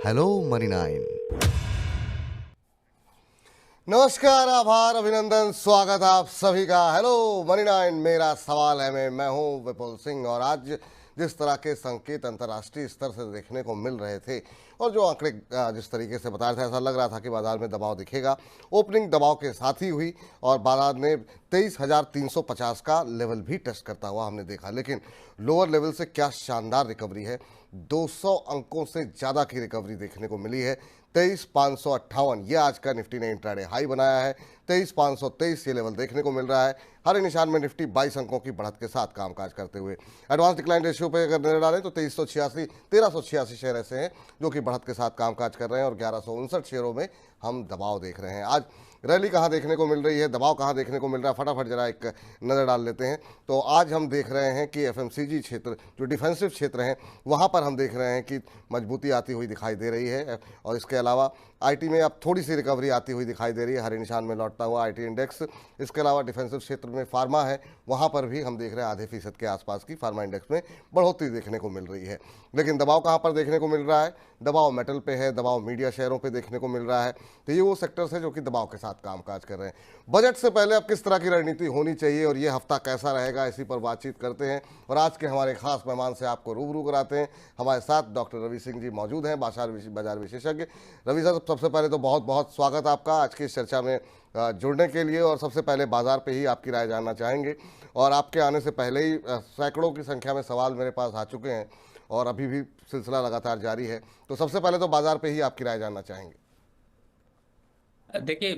Hello money nine. नमस्कार, आभार, अभिनंदन, स्वागत आप सभी का। हेलो मनी नाइन, मेरा सवाल है मैं हूं विपुल सिंह। और आज जिस तरह के संकेत अंतर्राष्ट्रीय स्तर से देखने को मिल रहे थे और जो आंकड़े जिस तरीके से बता रहे थे, ऐसा लग रहा था कि बाजार में दबाव दिखेगा। ओपनिंग दबाव के साथ ही हुई और बाजार ने 23,350 का लेवल भी टच करता हुआ हमने देखा। लेकिन लोअर लेवल से क्या शानदार रिकवरी है, 200 अंकों से ज़्यादा की रिकवरी देखने को मिली है। 23,558 ये आज का निफ्टी ने इंट्राडे हाई बनाया है। 23,523 ये लेवल देखने को मिल रहा है। हर निशान में निफ्टी 22 अंकों की बढ़त के साथ कामकाज करते हुए। एडवांस डिक्लाइन रेशियो पे अगर नजर डालें तो 1386 शेयर ऐसे हैं जो कि बढ़त के साथ कामकाज कर रहे हैं और 1159 शेयरों में हम दबाव देख रहे हैं। आज रैली कहाँ देखने को मिल रही है, दबाव कहाँ देखने को मिल रहा है, फटाफट जरा एक नज़र डाल लेते हैं। तो आज हम देख रहे हैं कि एफएमसीजी क्षेत्र जो डिफेंसिव क्षेत्र हैं वहाँ पर हम देख रहे हैं कि मजबूती आती हुई दिखाई दे रही है। और इसके अलावा आईटी में अब थोड़ी सी रिकवरी आती हुई दिखाई दे रही है, हरे निशान में लौटता हुआ आईटी इंडेक्स। इसके अलावा डिफेंसिव क्षेत्र में फार्मा है, वहाँ पर भी हम देख रहे हैं आधे फीसद के आसपास की फार्मा इंडेक्स में बढ़ोतरी देखने को मिल रही है। लेकिन दबाव कहाँ पर देखने को मिल रहा है? दबाव मेटल पे है, दबाव मीडिया शेयरों पे देखने को मिल रहा है। तो ये वो सेक्टर्स है जो कि दबाव के साथ कामकाज कर रहे हैं। बजट से पहले अब किस तरह की रणनीति होनी चाहिए और ये हफ्ता कैसा रहेगा, इसी पर बातचीत करते हैं। और आज के हमारे खास मेहमान से आपको रूबरू कराते हैं। हमारे साथ डॉक्टर रवि सिंह जी मौजूद हैं, बाजार विशेषज्ञ। रवि साहब, सबसे पहले तो बहुत बहुत स्वागत आपका आज की इस चर्चा में जुड़ने के लिए। और सबसे पहले बाजार पे ही आपकी राय जानना चाहेंगे। और आपके आने से पहले ही सैकड़ों की संख्या में सवाल मेरे पास आ चुके हैं और अभी भी सिलसिला लगातार जारी है। तो सबसे पहले तो बाजार पे ही आपकी राय जानना चाहेंगे। देखिए,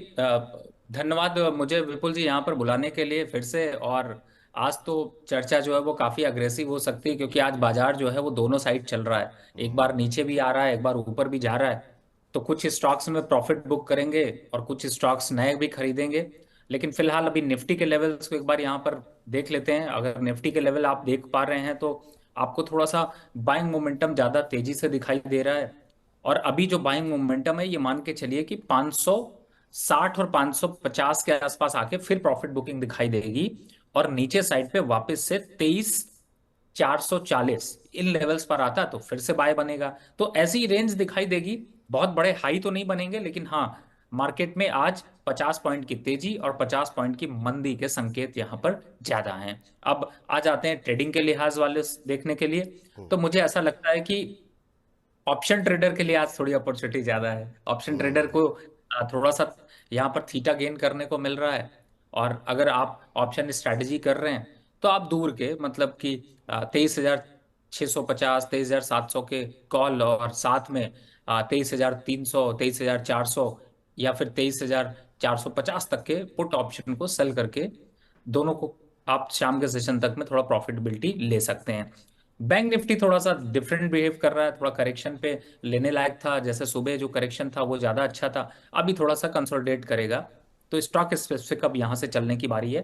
धन्यवाद मुझे विपुल जी यहाँ पर बुलाने के लिए फिर से। और आज तो चर्चा जो है वो काफी अग्रेसिव हो सकती है, क्योंकि आज बाजार जो है वो दोनों साइड चल रहा है। एक बार नीचे भी आ रहा है, एक बार ऊपर भी जा रहा है। तो कुछ स्टॉक्स में प्रॉफिट बुक करेंगे और कुछ स्टॉक्स नए भी खरीदेंगे। लेकिन फिलहाल अभी निफ्टी के लेवल्स को एक बार यहाँ पर देख लेते हैं। अगर निफ्टी के लेवल आप देख पा रहे हैं तो आपको थोड़ा सा बाइंग मोमेंटम ज्यादा तेजी से दिखाई दे रहा है। और अभी जो बाइंग मोमेंटम है, ये मान के चलिए कि 560 और 550 के आसपास आके फिर प्रॉफिट बुकिंग दिखाई देगी। और नीचे साइड पे वापस से 23,440 इन लेवल्स पर आता तो फिर से बाय बनेगा। तो ऐसी रेंज दिखाई देगी। बहुत बड़े हाई तो नहीं बनेंगे, लेकिन हाँ, मार्केट में आज 50 पॉइंट की तेजी और 50 पॉइंट की मंदी के संकेत यहां पर ज्यादा हैं। अब आ जाते हैं ट्रेडिंग के लिहाज वाले देखने के लिए। तो मुझे ऐसा लगता है कि ऑप्शन ट्रेडर के लिए आज थोड़ी अपॉर्चुनिटी ज्यादा है। ऑप्शन ट्रेडर को थोड़ा सा यहाँ पर थीटा गेन करने को मिल रहा है। और अगर आप ऑप्शन स्ट्रैटेजी कर रहे हैं तो आप दूर के मतलब कि 23,650 23,700 के कॉल, और साथ में 23,300 23,400 या फिर 23,450 तक के पुट ऑप्शन को सेल करके दोनों को आप शाम के सेशन तक में थोड़ा प्रॉफिटेबिलिटी ले सकते हैं। बैंक निफ्टी थोड़ा सा डिफरेंट बिहेव कर रहा है, थोड़ा करेक्शन पे लेने लायक था। जैसे सुबह जो करेक्शन था वो ज्यादा अच्छा था, अभी थोड़ा सा कंसोलिडेट करेगा। तो स्टॉक स्पेसिफिक अब यहां से चलने की बारी है।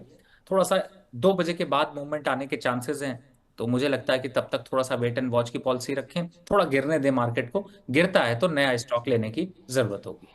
थोड़ा सा 2 बजे के बाद मूवमेंट आने के चांसेस हैं। तो मुझे लगता है कि तब तक थोड़ा सा वेट एंड वॉच की पॉलिसी रखें, थोड़ा गिरने दें मार्केट को। गिरता है तो नया स्टॉक लेने की जरूरत होगी।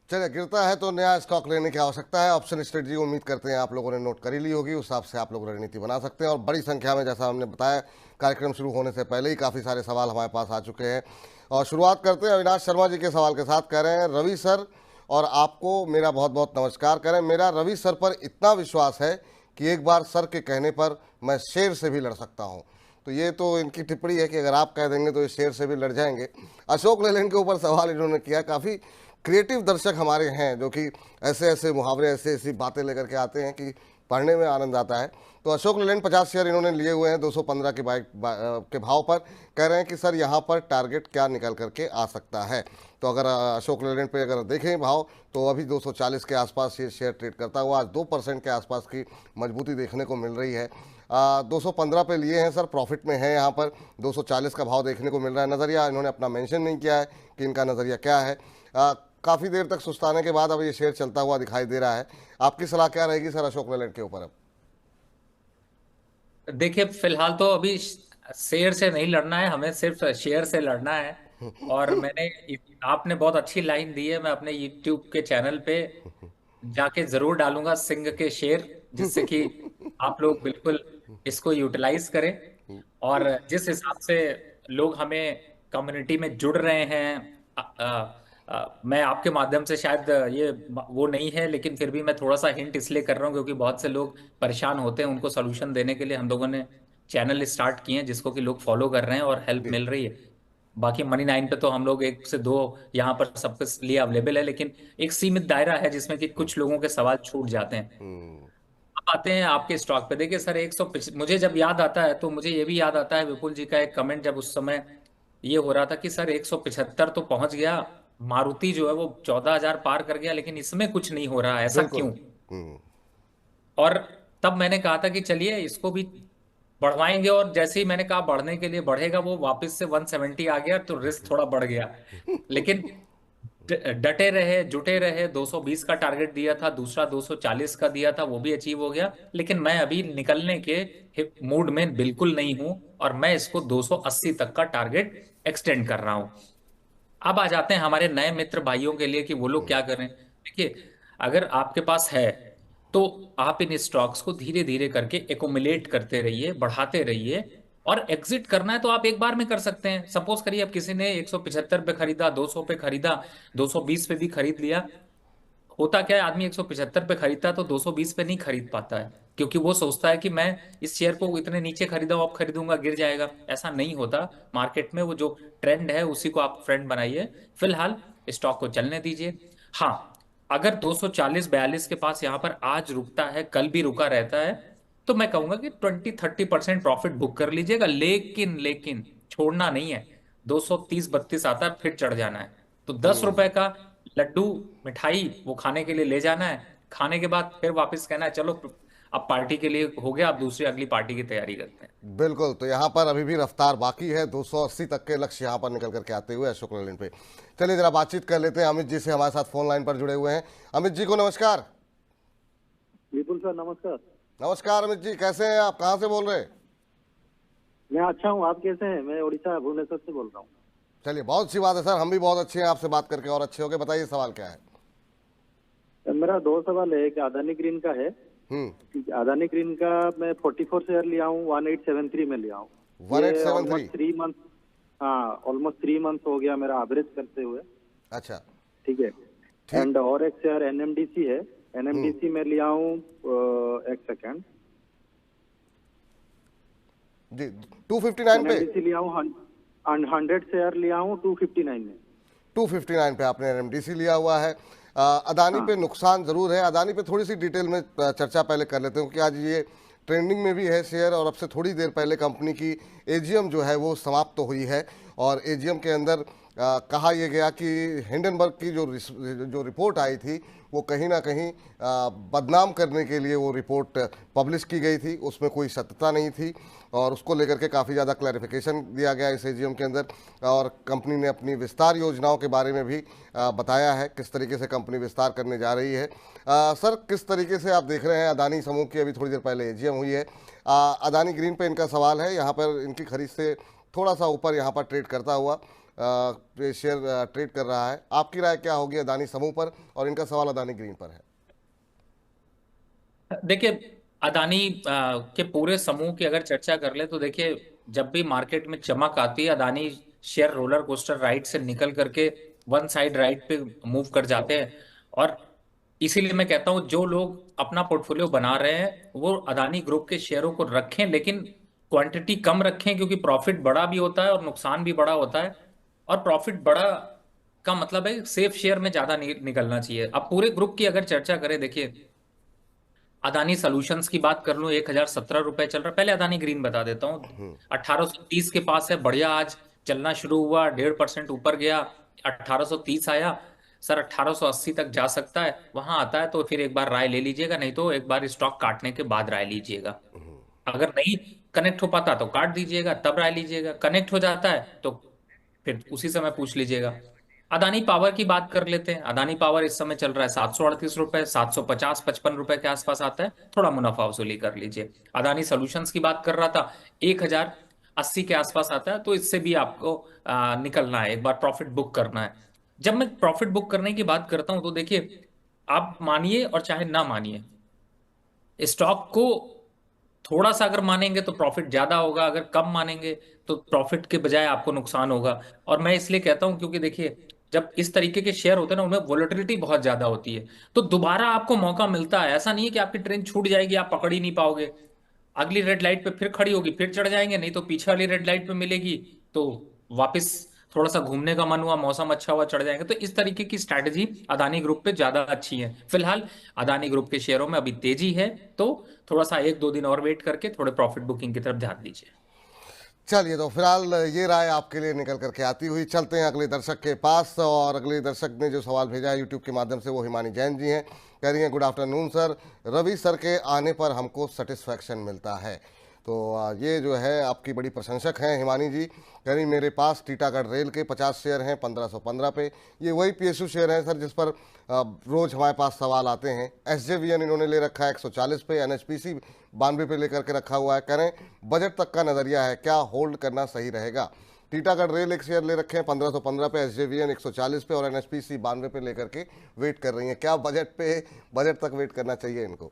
चलिए, गिरता है तो नया स्टॉक लेने की आवश्यकता है। ऑप्शन स्ट्रेटजी उम्मीद करते हैं आप लोगों ने नोट कर ही ली होगी, उस हिसाब से आप लोग रणनीति बना सकते हैं। और बड़ी संख्या में, जैसा हमने बताया, कार्यक्रम शुरू होने से पहले ही काफ़ी सारे सवाल हमारे पास आ चुके हैं। और शुरुआत करते हैं अविनाश शर्मा जी के सवाल के साथ। कह रहे हैं रवि सर, और आपको मेरा बहुत बहुत नमस्कार। करें, मेरा रवि सर पर इतना विश्वास है कि एक बार सर के कहने पर मैं शेर से भी लड़ सकता हूँ। तो ये तो इनकी टिप्पणी है कि अगर आप कह देंगे तो ये शेर से भी लड़ जाएंगे। अशोक लेलैंड के ऊपर सवाल इन्होंने किया। काफ़ी क्रिएटिव दर्शक हमारे हैं जो कि ऐसे ऐसे मुहावरे, ऐसे ऐसी बातें लेकर के आते हैं कि पढ़ने में आनंद आता है। तो अशोक लेलैंड 50 शेयर इन्होंने लिए हुए हैं 215 के के भाव पर। कह रहे हैं कि सर यहाँ पर टारगेट क्या निकल करके आ सकता है। तो अगर अशोक लेलैंड पे अगर देखें भाव, तो अभी 240 के आसपास ये शेयर ट्रेड करता हुआ आज 2% के आसपास की मजबूती देखने को मिल रही है। 215 पे लिए हैं सर, प्रॉफिट में है यहाँ पर। 240 का भाव देखने को मिल रहा है। नज़रिया इन्होंने अपना मेंशन नहीं किया है कि इनका नज़रिया क्या है। काफ़ी देर तक सुस्ताने के बाद अब ये शेयर चलता हुआ दिखाई दे रहा है। आपकी सलाह क्या रहेगी सर अशोक लेलैंड के ऊपर अब? देखिए, फिलहाल तो अभी शेयर से नहीं लड़ना है, हमें सिर्फ शेयर से लड़ना है। और आपने बहुत अच्छी लाइन दी है, मैं अपने यूट्यूब के चैनल पे जाके जरूर डालूंगा सिंह के शेर, जिससे कि आप लोग बिल्कुल इसको यूटिलाइज करें। और जिस हिसाब से लोग हमें कम्युनिटी में जुड़ रहे हैं, मैं आपके माध्यम से शायद ये वो नहीं है, लेकिन फिर भी मैं थोड़ा सा हिंट इसलिए कर रहा हूँ क्योंकि बहुत से लोग परेशान होते हैं, उनको सोल्यूशन देने के लिए हम लोगों ने चैनल स्टार्ट किए हैं जिसको कि लोग फॉलो कर रहे हैं और हेल्प जी। मिल रही है। बाकी मनी नाइन पे तो हम लोग एक से दो यहाँ पर सबके लिए अवेलेबल है, लेकिन एक सीमित दायरा है जिसमें कि हम्म। कुछ लोगों के सवाल छूट जाते हैं। हम्म। अब आते हैं आपके स्टॉक पे। देखिए सर, मुझे जब याद आता है तो मुझे ये भी याद आता है विपुल जी का एक कमेंट, जब उस समय ये हो रहा था कि सर 175 तो पहुंच गया, मारुति जो है वो 14,000 पार कर गया, लेकिन इसमें कुछ नहीं हो रहा, ऐसा बिल्कुल। क्यों? हम्म। और तब मैंने कहा था कि चलिए इसको भी बढ़वाएंगे, और जैसे ही मैंने कहा बढ़ने के लिए बढ़ेगा, वो वापस से 170 आ गया तो रिस्क थोड़ा बढ़ गया। लेकिन डटे रहे, जुटे रहे। 220 का टारगेट दिया था, दूसरा 240 का दिया था, वो भी अचीव हो गया। लेकिन मैं अभी निकलने के मूड में बिल्कुल नहीं हूं, और मैं इसको 280 तक का टारगेट एक्सटेंड कर रहा हूं। अब आ जाते हैं हमारे नए मित्र भाइयों के लिए कि वो लोग क्या करें। देखिए, अगर आपके पास है तो आप इन स्टॉक्स को धीरे धीरे करके एकोमुलेट करते रहिए, बढ़ाते रहिए। और एग्जिट करना है तो आप एक बार में कर सकते हैं। सपोज करिए अब किसी ने 175 पे खरीदा, 200 पे खरीदा, 220 पे भी खरीद लिया। होता क्या है, आदमी 175 पे खरीदता है तो 220 पे नहीं खरीद पाता है, क्योंकि वो सोचता है कि मैं इस शेयर को इतने नीचे खरीदा हूं, अब खरीदूंगा गिर जाएगा। ऐसा नहीं होता। मार्केट में वो जो ट्रेंड है उसी को आप फ्रेंड बनाइए। फिलहाल स्टॉक को चलने दीजिए। हाँ, अगर 240-42 के पास यहाँ पर आज रुकता है, कल भी रुका रहता है, तो मैं कहूंगा कि 20-30% प्रॉफिट बुक कर लीजिएगा। लेकिन लेकिन छोड़ना नहीं है। 230-32 आता है फिर चढ़ जाना है। तो 10 रुपए का लड्डू, मिठाई वो खाने के लिए ले जाना है। खाने के बाद फिर वापस कहना है चलो अब पार्टी के लिए हो गया, अब दूसरी अगली पार्टी की तैयारी करते हैं। बिल्कुल। तो यहाँ पर अभी भी रफ्तार बाकी है, 280 तक के लक्ष्य यहाँ पर निकल करके आते हुए अशोक लेलैंड पे। चलिए जरा बातचीत कर लेते हैं अमित जी से, हमारे साथ फोन लाइन पर जुड़े हुए हैं। अमित जी को नमस्कार। विपुल सर नमस्कार। नमस्कार अमित जी, कैसे हैं आप, कहाँ से बोल रहे हैं? मैं अच्छा हूँ, आप कैसे हैं? मैं उड़ीसा भुवनेश्वर से बोल रहा हूँ। चलिए बहुत अच्छी बात है सर, हम भी बहुत अच्छे हैं, आपसे बात करके और अच्छे हो गए। बताइए सवाल क्या है? मेरा दो सवाल है। एक अदानी ग्रीन का है। हम्म। अदानी ग्रीन का मैं 44 शेयर लिया हूँ, 1873 में लिया हूँ। 1873। ऑलमोस्ट 3 मंथ, हाँ ऑलमोस्ट 3 मंथ हो गया मेरा एवरेज करते हुए। अच्छा। ठीक है। ठीक। एंड और एक शेयर एनएमडीसी है। एनएमडीसी में लिया हूँ, एक सेकेंड, जी 259 पे। एनएमडीसी लिया हूँ 100 शेयर लिया हूँ 259 में। 259 पे आपने एनएमडीसी लिया हुआ है। अदानी पे हाँ नुकसान जरूर है। अदानी पे थोड़ी सी डिटेल में चर्चा पहले कर लेते हैं, क्योंकि आज ये ट्रेंडिंग में भी है शेयर, और अब से थोड़ी देर पहले कंपनी की एजीएम जो है वो समाप्त तो हुई है, और एजीएम के अंदर कहा यह गया कि हिंडनबर्ग की जो रिपोर्ट आई थी वो कहीं ना कहीं बदनाम करने के लिए वो रिपोर्ट पब्लिश की गई थी, उसमें कोई सत्यता नहीं थी, और उसको लेकर के काफ़ी ज़्यादा क्लैरिफिकेशन दिया गया इस एजीएम के अंदर। और कंपनी ने अपनी विस्तार योजनाओं के बारे में भी बताया है, किस तरीके से कंपनी विस्तार करने जा रही है। सर, किस तरीके से आप देख रहे हैं अदानी समूह की, अभी थोड़ी देर पहले एजीएम हुई है, अदानी ग्रीन पे इनका सवाल है, यहाँ पर इनकी खरीद से थोड़ा सा ऊपर यहाँ पर ट्रेड करता हुआ शेयर ट्रेड कर रहा है। आपकी राय क्या होगी अदानी समूह पर, और इनका सवाल अदानी ग्रीन पर है? देखिए, अदानी के पूरे समूह की अगर चर्चा कर ले तो देखिए, जब भी मार्केट में चमक आती है, Adani share roller coaster ride से निकल करके वन साइड राइड पे मूव कर जाते हैं। और इसीलिए मैं कहता हूं, जो लोग अपना पोर्टफोलियो बना रहे हैं वो अदानी ग्रुप के शेयरों को रखें, लेकिन क्वांटिटी कम रखें, क्योंकि प्रॉफिट बड़ा भी होता है और नुकसान भी बड़ा होता है। और प्रॉफिट बड़ा का मतलब है सेफ शेयर में ज्यादा निकलना चाहिए। अब पूरे ग्रुप की अगर चर्चा करें, देखिए अदानी सॉल्यूशंस की बात कर लूं, 1,017 रुपए चल रहा है। पहले अदानी ग्रीन बता देता हूं। 1830 के पास है, बढ़िया आज चलना शुरू हुआ, 1.5% ऊपर गया, 1830 आया। सर 1880 तक जा सकता है, वहां आता है तो फिर एक बार राय ले लीजिएगा, नहीं तो एक बार स्टॉक काटने के बाद राय लीजिएगा। अगर नहीं कनेक्ट हो पाता तो काट दीजिएगा, तब राय लीजिएगा। कनेक्ट हो जाता है तो फिर उसी समय पूछ लीजिएगा। अदानी पावर की बात कर लेते हैं। अदानी पावर इस समय चल रहा है 738 रुपए, 750-55 रुपए के आसपास आता है, थोड़ा मुनाफा वसूली कर लीजिए। अदानी सॉल्यूशंस की बात कर रहा था, 1,080 के आसपास आता है, तो इससे भी आपको निकलना है, एक बार प्रॉफिट बुक करना है। जब मैं प्रॉफिट बुक करने की बात करता हूं तो देखिए, आप मानिए और चाहे ना मानिए, स्टॉक को थोड़ा सा अगर मानेंगे तो प्रॉफिट ज्यादा होगा, अगर कम मानेंगे तो प्रॉफिट के बजाय आपको नुकसान होगा। और मैं इसलिए कहता हूं क्योंकि देखिए, जब इस तरीके के शेयर होते हैं ना, उनमें वोलेटिलिटी बहुत ज्यादा होती है, तो दोबारा आपको मौका मिलता है। ऐसा नहीं है कि आपकी ट्रेन छूट जाएगी, आप पकड़ ही नहीं पाओगे। अगली रेड लाइट पे फिर खड़ी होगी, फिर चढ़ जाएंगे, नहीं तो पीछे वाली रेड लाइट पे मिलेगी तो वापस थोड़ा सा घूमने का मन हुआ, मौसम अच्छा हुआ, चढ़ जाएंगे। तो इस तरीके की स्ट्रैटेजी अदानी ग्रुप पे ज्यादा अच्छी है। फिलहाल अदानी ग्रुप के शेयरों में अभी तेजी है, तो थोड़ा सा 1-2 दिन और वेट करके थोड़े प्रॉफिट बुकिंग की तरफ ध्यान दीजिए। चलिए, तो फिलहाल ये राय आपके लिए निकल करके आती हुई, चलते हैं अगले दर्शक के पास। और अगले दर्शक ने जो सवाल भेजा है यूट्यूब के माध्यम से, वो हिमानी जैन जी हैं। कह रही हैं, good afternoon sir, Ravi sir के आने पर हमको सेटिस्फैक्शन मिलता है। तो ये जो है आपकी बड़ी प्रशंसक हैं हिमानी जी। कह रही, मेरे पास टीटागढ़ रेल के 50 शेयर हैं 1515 पे। ये वही पीएसयू शेयर हैं सर जिस पर रोज हमारे पास सवाल आते हैं। एसजेवीएन इन्होंने ले रखा है 140 पे, एनएचपीसी 92 पे लेकर के रखा हुआ है। कह रहे हैं बजट तक का नजरिया है, क्या होल्ड करना सही रहेगा? टीटागढ़ रेल एक शेयर ले रखे हैं 1515 पे, एसजेवीएन 140 पे और एनएचपीसी 92 पे लेकर के वेट कर रही हैं। क्या बजट तक वेट करना चाहिए इनको?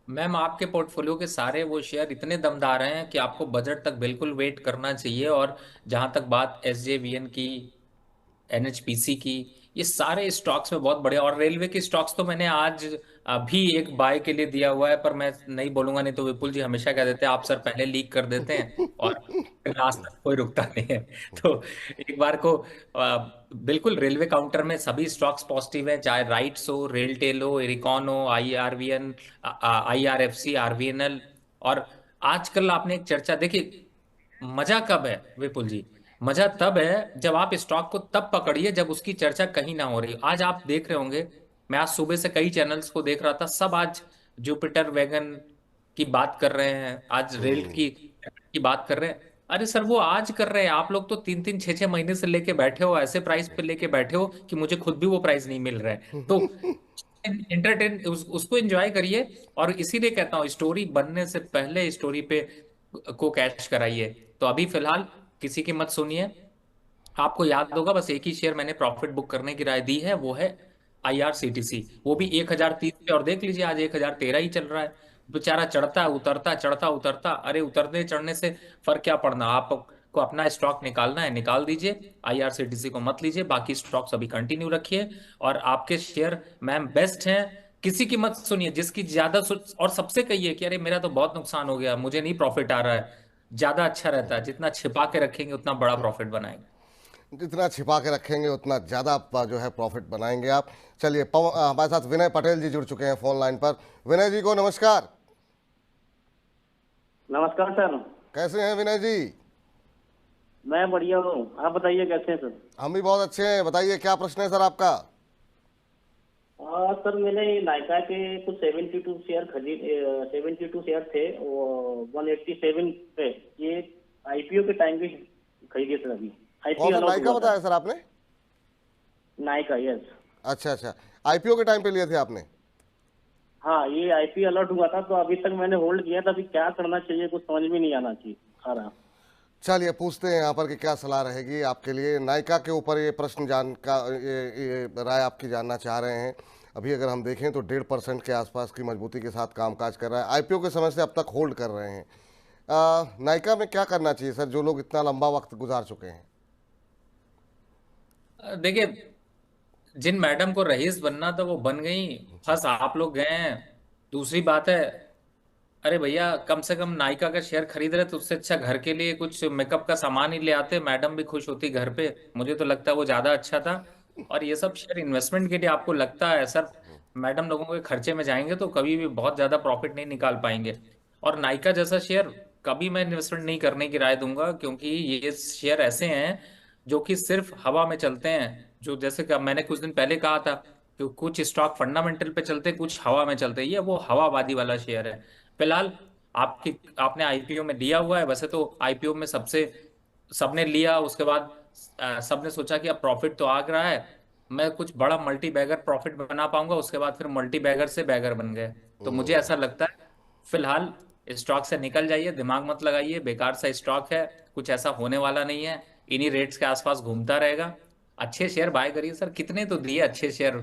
मैम, आपके पोर्टफोलियो के सारे वो शेयर इतने दमदार हैं कि आपको बजट तक बिल्कुल वेट करना चाहिए। और जहां तक बात एसजेवीएन की, एनएचपीसी की, ये सारे स्टॉक्स में बहुत बढ़िया। और रेलवे के स्टॉक्स तो मैंने आज अभी एक बाय के लिए दिया हुआ है, पर मैं नहीं बोलूंगा, नहीं तो विपुल जी हमेशा कह देते हैं आप सर पहले लीक कर देते हैं और फिर लास्ट तक कोई रुकता नहीं है। तो एक बार को बिल्कुल रेलवे काउंटर में सभी स्टॉक्स पॉजिटिव हैं, चाहे राइट्स हो, रेलटेल हो, इरिकॉन हो, आईआरवीएन, आईआरएफसी, आरवीएनएल। और आजकल आपने एक चर्चा देखी, मजा कब है विपुल जी? मजा तब है जब आप स्टॉक को तब पकड़िए जब उसकी चर्चा कहीं ना हो रही। आज आप देख रहे होंगे, मैं आज सुबह से कई चैनल्स को देख रहा था, सब आज जुपिटर वैगन की बात कर रहे हैं, आज रेल की बात कर रहे हैं। अरे सर, वो आज कर रहे हैं, आप लोग तो 3-3, 6-6 महीने से लेके बैठे हो, ऐसे प्राइस पे लेके बैठे हो कि मुझे खुद भी वो प्राइस नहीं मिल रहा है। तो उसको एंजॉय करिए। और इसीलिए कहता हूँ, स्टोरी बनने से पहले स्टोरी पे को कैश कराइए। तो अभी फिलहाल किसी की मत सुनिए। आपको याद होगा, बस एक ही शेयर मैंने प्रॉफिट बुक करने की राय दी है, वो है आईआरसीटीसी। वो भी 1030 पे, और देख लीजिए आज 1013 ही चल रहा है। बेचारा चढ़ता उतरता चढ़ता उतरता, अरे उतरने चढ़ने से फर्क क्या पड़ना। आपको अपना स्टॉक निकालना है, निकाल दीजिए, आईआरसीटीसी को मत लीजिए, बाकी स्टॉक्स अभी कंटिन्यू रखिए। और आपके शेयर मैम बेस्ट हैं, किसी की मत सुनिए। जिसकी ज्यादा और सबसे कहिए कि अरे मेरा तो बहुत नुकसान हो गया, मुझे नहीं प्रॉफिट आ रहा है। ज्यादा अच्छा रहता है, जितना छिपा के रखेंगे उतना बड़ा प्रॉफिट बनाएंगे। जितना छिपा के रखेंगे उतना ज़्यादा जो है प्रॉफिट बनाएंगे आप। चलिए, हमारे साथ विनय पटेल जी जुड़ चुके हैं फोन लाइन पर। विनय जी को नमस्कार। नमस्कार सर। कैसे हैं विनय जी? मैं बढ़िया हूँ, आप बताइए कैसे हैं सर? हम भी बहुत अच्छे हैं। बताइए क्या प्रश्न है सर आपका? सर मैंने नायका के कुछ 72 शेयर खरीद 72 शेयर थे, वो 187 पे, ये आईपीओ के टाइम भी खरीदे सर। अभी कौन आईपीओ सा अलॉट नायका हुआ बताया था। सर आपने? नायका, यस। अच्छा अच्छा, आईपीओ के टाइम पे लिए थे आपने? हाँ, ये आईपीओ अलॉट हुआ था, तो अभी तक मैंने होल्ड किया था। अभी क्या करना चाहिए कुछ समझ में नहीं आना चाहिए आ रहा। चलिए, पूछते हैं यहाँ पर कि क्या सलाह रहेगी आपके लिए नायका के ऊपर। ये प्रश्न ये राय आपकी जानना चाह रहे हैं। अभी अगर हम देखें तो 1.5% के आसपास की मजबूती के साथ कामकाज कर रहा है, आईपीओ के समय से अब तक होल्ड कर रहे हैं। नायका में क्या करना चाहिए सर, जो लोग इतना लंबा वक्त गुजार चुके हैं? देखिए, जिन मैडम को रईस बनना था वो बन गई, फंस आप लोग गए हैं। दूसरी बात है, अरे भैया कम से कम नायका का शेयर खरीद रहे तो उससे अच्छा घर के लिए कुछ मेकअप का सामान ही ले आते, मैडम भी खुश होती घर पे। मुझे तो लगता है वो ज्यादा अच्छा था। और ये सब शेयर इन्वेस्टमेंट के लिए आपको लगता है सर, मैडम लोगों के खर्चे में जाएंगे तो कभी भी बहुत ज्यादा प्रॉफिट नहीं निकाल पाएंगे। और नायका जैसा शेयर कभी मैं इन्वेस्टमेंट नहीं करने की राय दूंगा, क्योंकि ये शेयर ऐसे हैं जो कि सिर्फ हवा में चलते हैं। जो जैसे कि मैंने कुछ दिन पहले कहा था कि कुछ स्टॉक फंडामेंटल पे चलते हैं, कुछ हवा में चलते हैं, ये वो हवाबाजी वाला शेयर है। फिलहाल आपने आईपीओ में लिया हुआ है, वैसे तो आईपीओ में सबने लिया, उसके बाद सबने सोचा कि अब प्रॉफिट तो आ रहा है, मैं कुछ बड़ा मल्टी बैगर प्रॉफिट बना पाऊंगा, उसके बाद फिर मल्टी बैगर से बैगर बन गए। तो मुझे ऐसा लगता है फिलहाल स्टॉक से निकल जाइए, दिमाग मत लगाइए, बेकार सा स्टॉक है, कुछ ऐसा होने वाला नहीं है, इन्हीं रेट्स के आसपास घूमता रहेगा। अच्छे शेयर बाय करिए सर, कितने तो दिए अच्छे शेयर,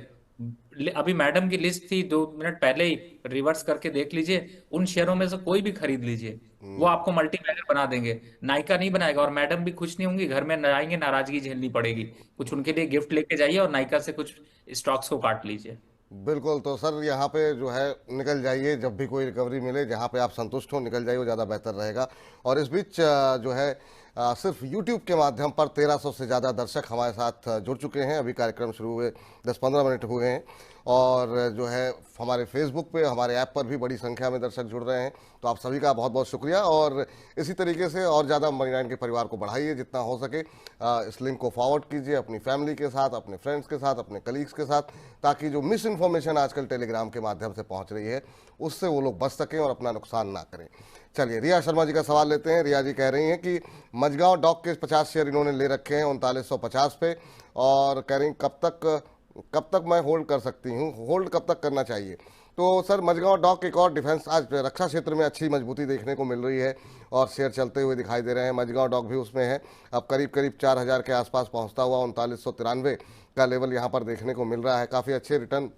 अभी मैडम की लिस्ट थी 2 मिनट पहले ही, रिवर्स करके देख लीजिए, उन शेयरों में से कोई भी खरीद लीजिए, वो आपको मल्टी बैगर बना देंगे। नायका नहीं बनाएगा, और मैडम भी खुश नहीं होंगी, घर में आएंगे नाराजगी झेलनी पड़ेगी। कुछ उनके लिए गिफ्ट लेके जाइए और नायका से कुछ स्टॉक्स को काट लीजिए। बिल्कुल। तो सर यहाँ पे जो है निकल जाइए, जब भी कोई रिकवरी मिले जहाँ पे आप संतुष्ट हो निकल जाइए, वो ज़्यादा बेहतर रहेगा। और इस बीच जो है सिर्फ YouTube के माध्यम पर 1300 से ज़्यादा दर्शक हमारे साथ जुड़ चुके हैं। अभी कार्यक्रम शुरू हुए 10-15 मिनट हुए हैं, और जो है हमारे फेसबुक पे, हमारे ऐप पर भी बड़ी संख्या में दर्शक जुड़ रहे हैं। तो आप सभी का बहुत बहुत शुक्रिया, और इसी तरीके से और ज़्यादा मनी नाइन के परिवार को बढ़ाइए जितना हो सके। इस लिंक को फॉरवर्ड कीजिए अपनी फैमिली के साथ, अपने फ्रेंड्स के साथ, अपने कलीग्स के साथ, ताकि जो मिस इन्फॉर्मेशन आजकल टेलीग्राम के माध्यम से पहुंच रही है उससे वो लोग बच सकें और अपना नुकसान ना करें। चलिए रिया शर्मा जी का सवाल लेते हैं। रिया जी कह रही हैं कि मझगांव डॉक के 50 शेयर इन्होंने ले रखे हैं 3950 पे, और कह रही हैं कब तक मैं होल्ड कर सकती हूँ, होल्ड कब तक करना चाहिए। तो सर मझगांव डॉक एक और डिफेंस, आज रक्षा क्षेत्र में अच्छी मजबूती देखने को मिल रही है और शेयर चलते हुए दिखाई दे रहे हैं। मझगांव डॉक भी उसमें है, अब करीब करीब 4000 के आसपास पहुंचता हुआ 3993 का लेवल यहाँ पर देखने को मिल रहा है। काफ़ी अच्छे रिटर्न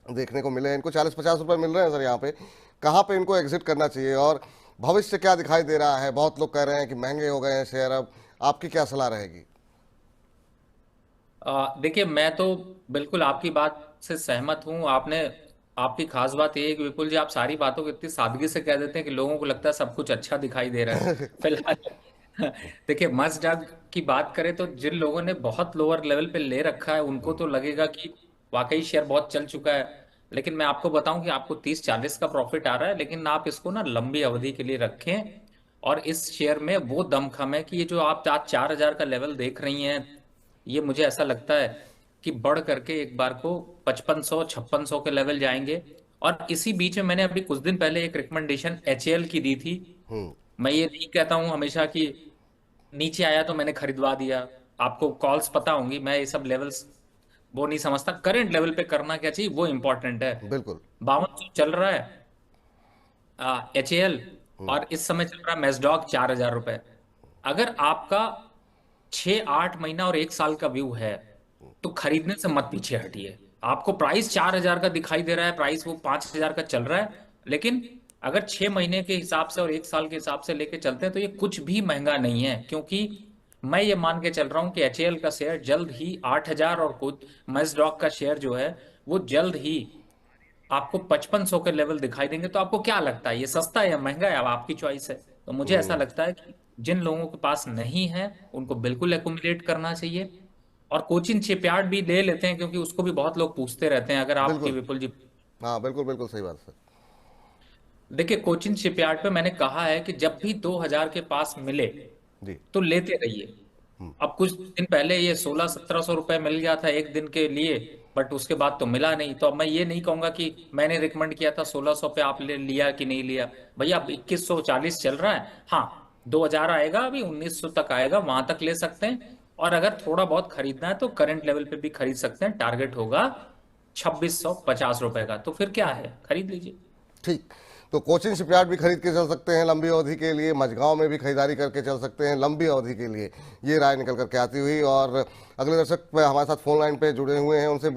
देखने को मिले हैं इनको, 40-50 रुपये मिल रहे हैं सर यहाँ पे। कहाँ पे इनको एग्जिट करना चाहिए, और भविष्य क्या दिखाई दे रहा है? बहुत लोग कह रहे हैं कि महंगे हो गए हैं शेयर, अब आपकी क्या सलाह रहेगी? देखिए, मैं तो बिल्कुल आपकी बात से सहमत हूं। आपकी खास बात ये है कि विपुल जी, आप सारी बातों को इतनी सादगी से कह देते हैं कि लोगों को लगता है सब कुछ अच्छा दिखाई दे रहा है फिलहाल। देखिए, मस्टडॉग की बात करें तो जिन लोगों ने बहुत लोअर लेवल पे ले रखा है उनको तो लगेगा कि वाकई शेयर बहुत चल चुका है। लेकिन मैं आपको बताऊं कि आपको 30-40 का प्रॉफिट आ रहा है, लेकिन आप इसको ना लंबी अवधि के लिए रखें। और इस शेयर में वो दमखम है कि ये जो आप आज 4000 का लेवल देख रही हैं, ये मुझे ऐसा लगता है कि बढ़ करके एक बार को 5500-5600 के लेवल जाएंगे। और इसी बीच में मैंने अभी कुछ दिन पहले एक रिकमेंडेशन एचएएल की दी थी। मैं ये नहीं कहता हूं हमेशा कि नीचे आया तो मैंने खरीदवा दिया। आपको कॉल्स पता होंगी, मैं ये सब लेवल्स वो नहीं समझता। करंट लेवल पे करना क्या चाहिए वो इंपॉर्टेंट है। बिल्कुल। 5200 चल रहा है एचएएल, और इस समय चल रहा है मेसडॉक 4000 रुपए। अगर आपका 6-8 महीना और 1 साल का व्यू है तो खरीदने से मत पीछे हटिए। आपको प्राइस 4000 का दिखाई दे रहा है, प्राइस वो 5000 का चल रहा है, लेकिन अगर 6 महीने के हिसाब से और 1 साल के हिसाब से लेके चलते हैं तो ये कुछ भी महंगा नहीं है। क्योंकि मैं ये मान के चल रहा हूं कि एचएएल का शेयर जल्द ही 8000, और कुछ मजडॉक का शेयर जो है वो जल्द ही आपको 5500 के लेवल दिखाई देंगे। तो आपको क्या लगता है, ये सस्ता है या महंगा है? अब आपकी चॉइस है। तो मुझे ऐसा लगता है कि जिन लोगों के पास नहीं है उनको बिल्कुल एकुमुलेट करना चाहिए। और कोचिन शिपयार्ड भी ले लेते हैं, क्योंकि उसको भी बहुत लोग पूछते रहते हैं। अगर आपके बिल्कुल। विपुल जी, हाँ बिल्कुल बिल्कुल सही बात सर। देखिए, कोचिन शिपयार्ड पे मैंने कहा है कि जब भी 2000 के पास मिले जी। तो लेते रहिए। अब कुछ दिन पहले ये 1600-1700 रुपए मिल गया था एक दिन के लिए, बट उसके बाद तो मिला नहीं। तो अब मैं ये नहीं कहूंगा कि मैंने रिकमेंड किया था 1600 पे आप ले लिया कि नहीं लिया। भैया, अब 2140 चल रहा है। हाँ, 2000 आएगा, अभी 1900 तक आएगा, वहां तक ले सकते हैं। और अगर थोड़ा बहुत खरीदना है तो करंट लेवल पे भी खरीद सकते हैं। टारगेट होगा 2650 रुपए का, तो फिर क्या है, खरीद लीजिए। ठीक। तो कोचिन शिपयार्ड भी खरीद के चल सकते हैं लंबी अवधि के लिए, मझगांव में भी खरीदारी करके चल सकते हैं लंबी अवधि के लिए, ये राय निकल करके आती हुई। और अगले दर्शक हमारे साथ फोन लाइन पे जुड़े हुए हैं, उनसे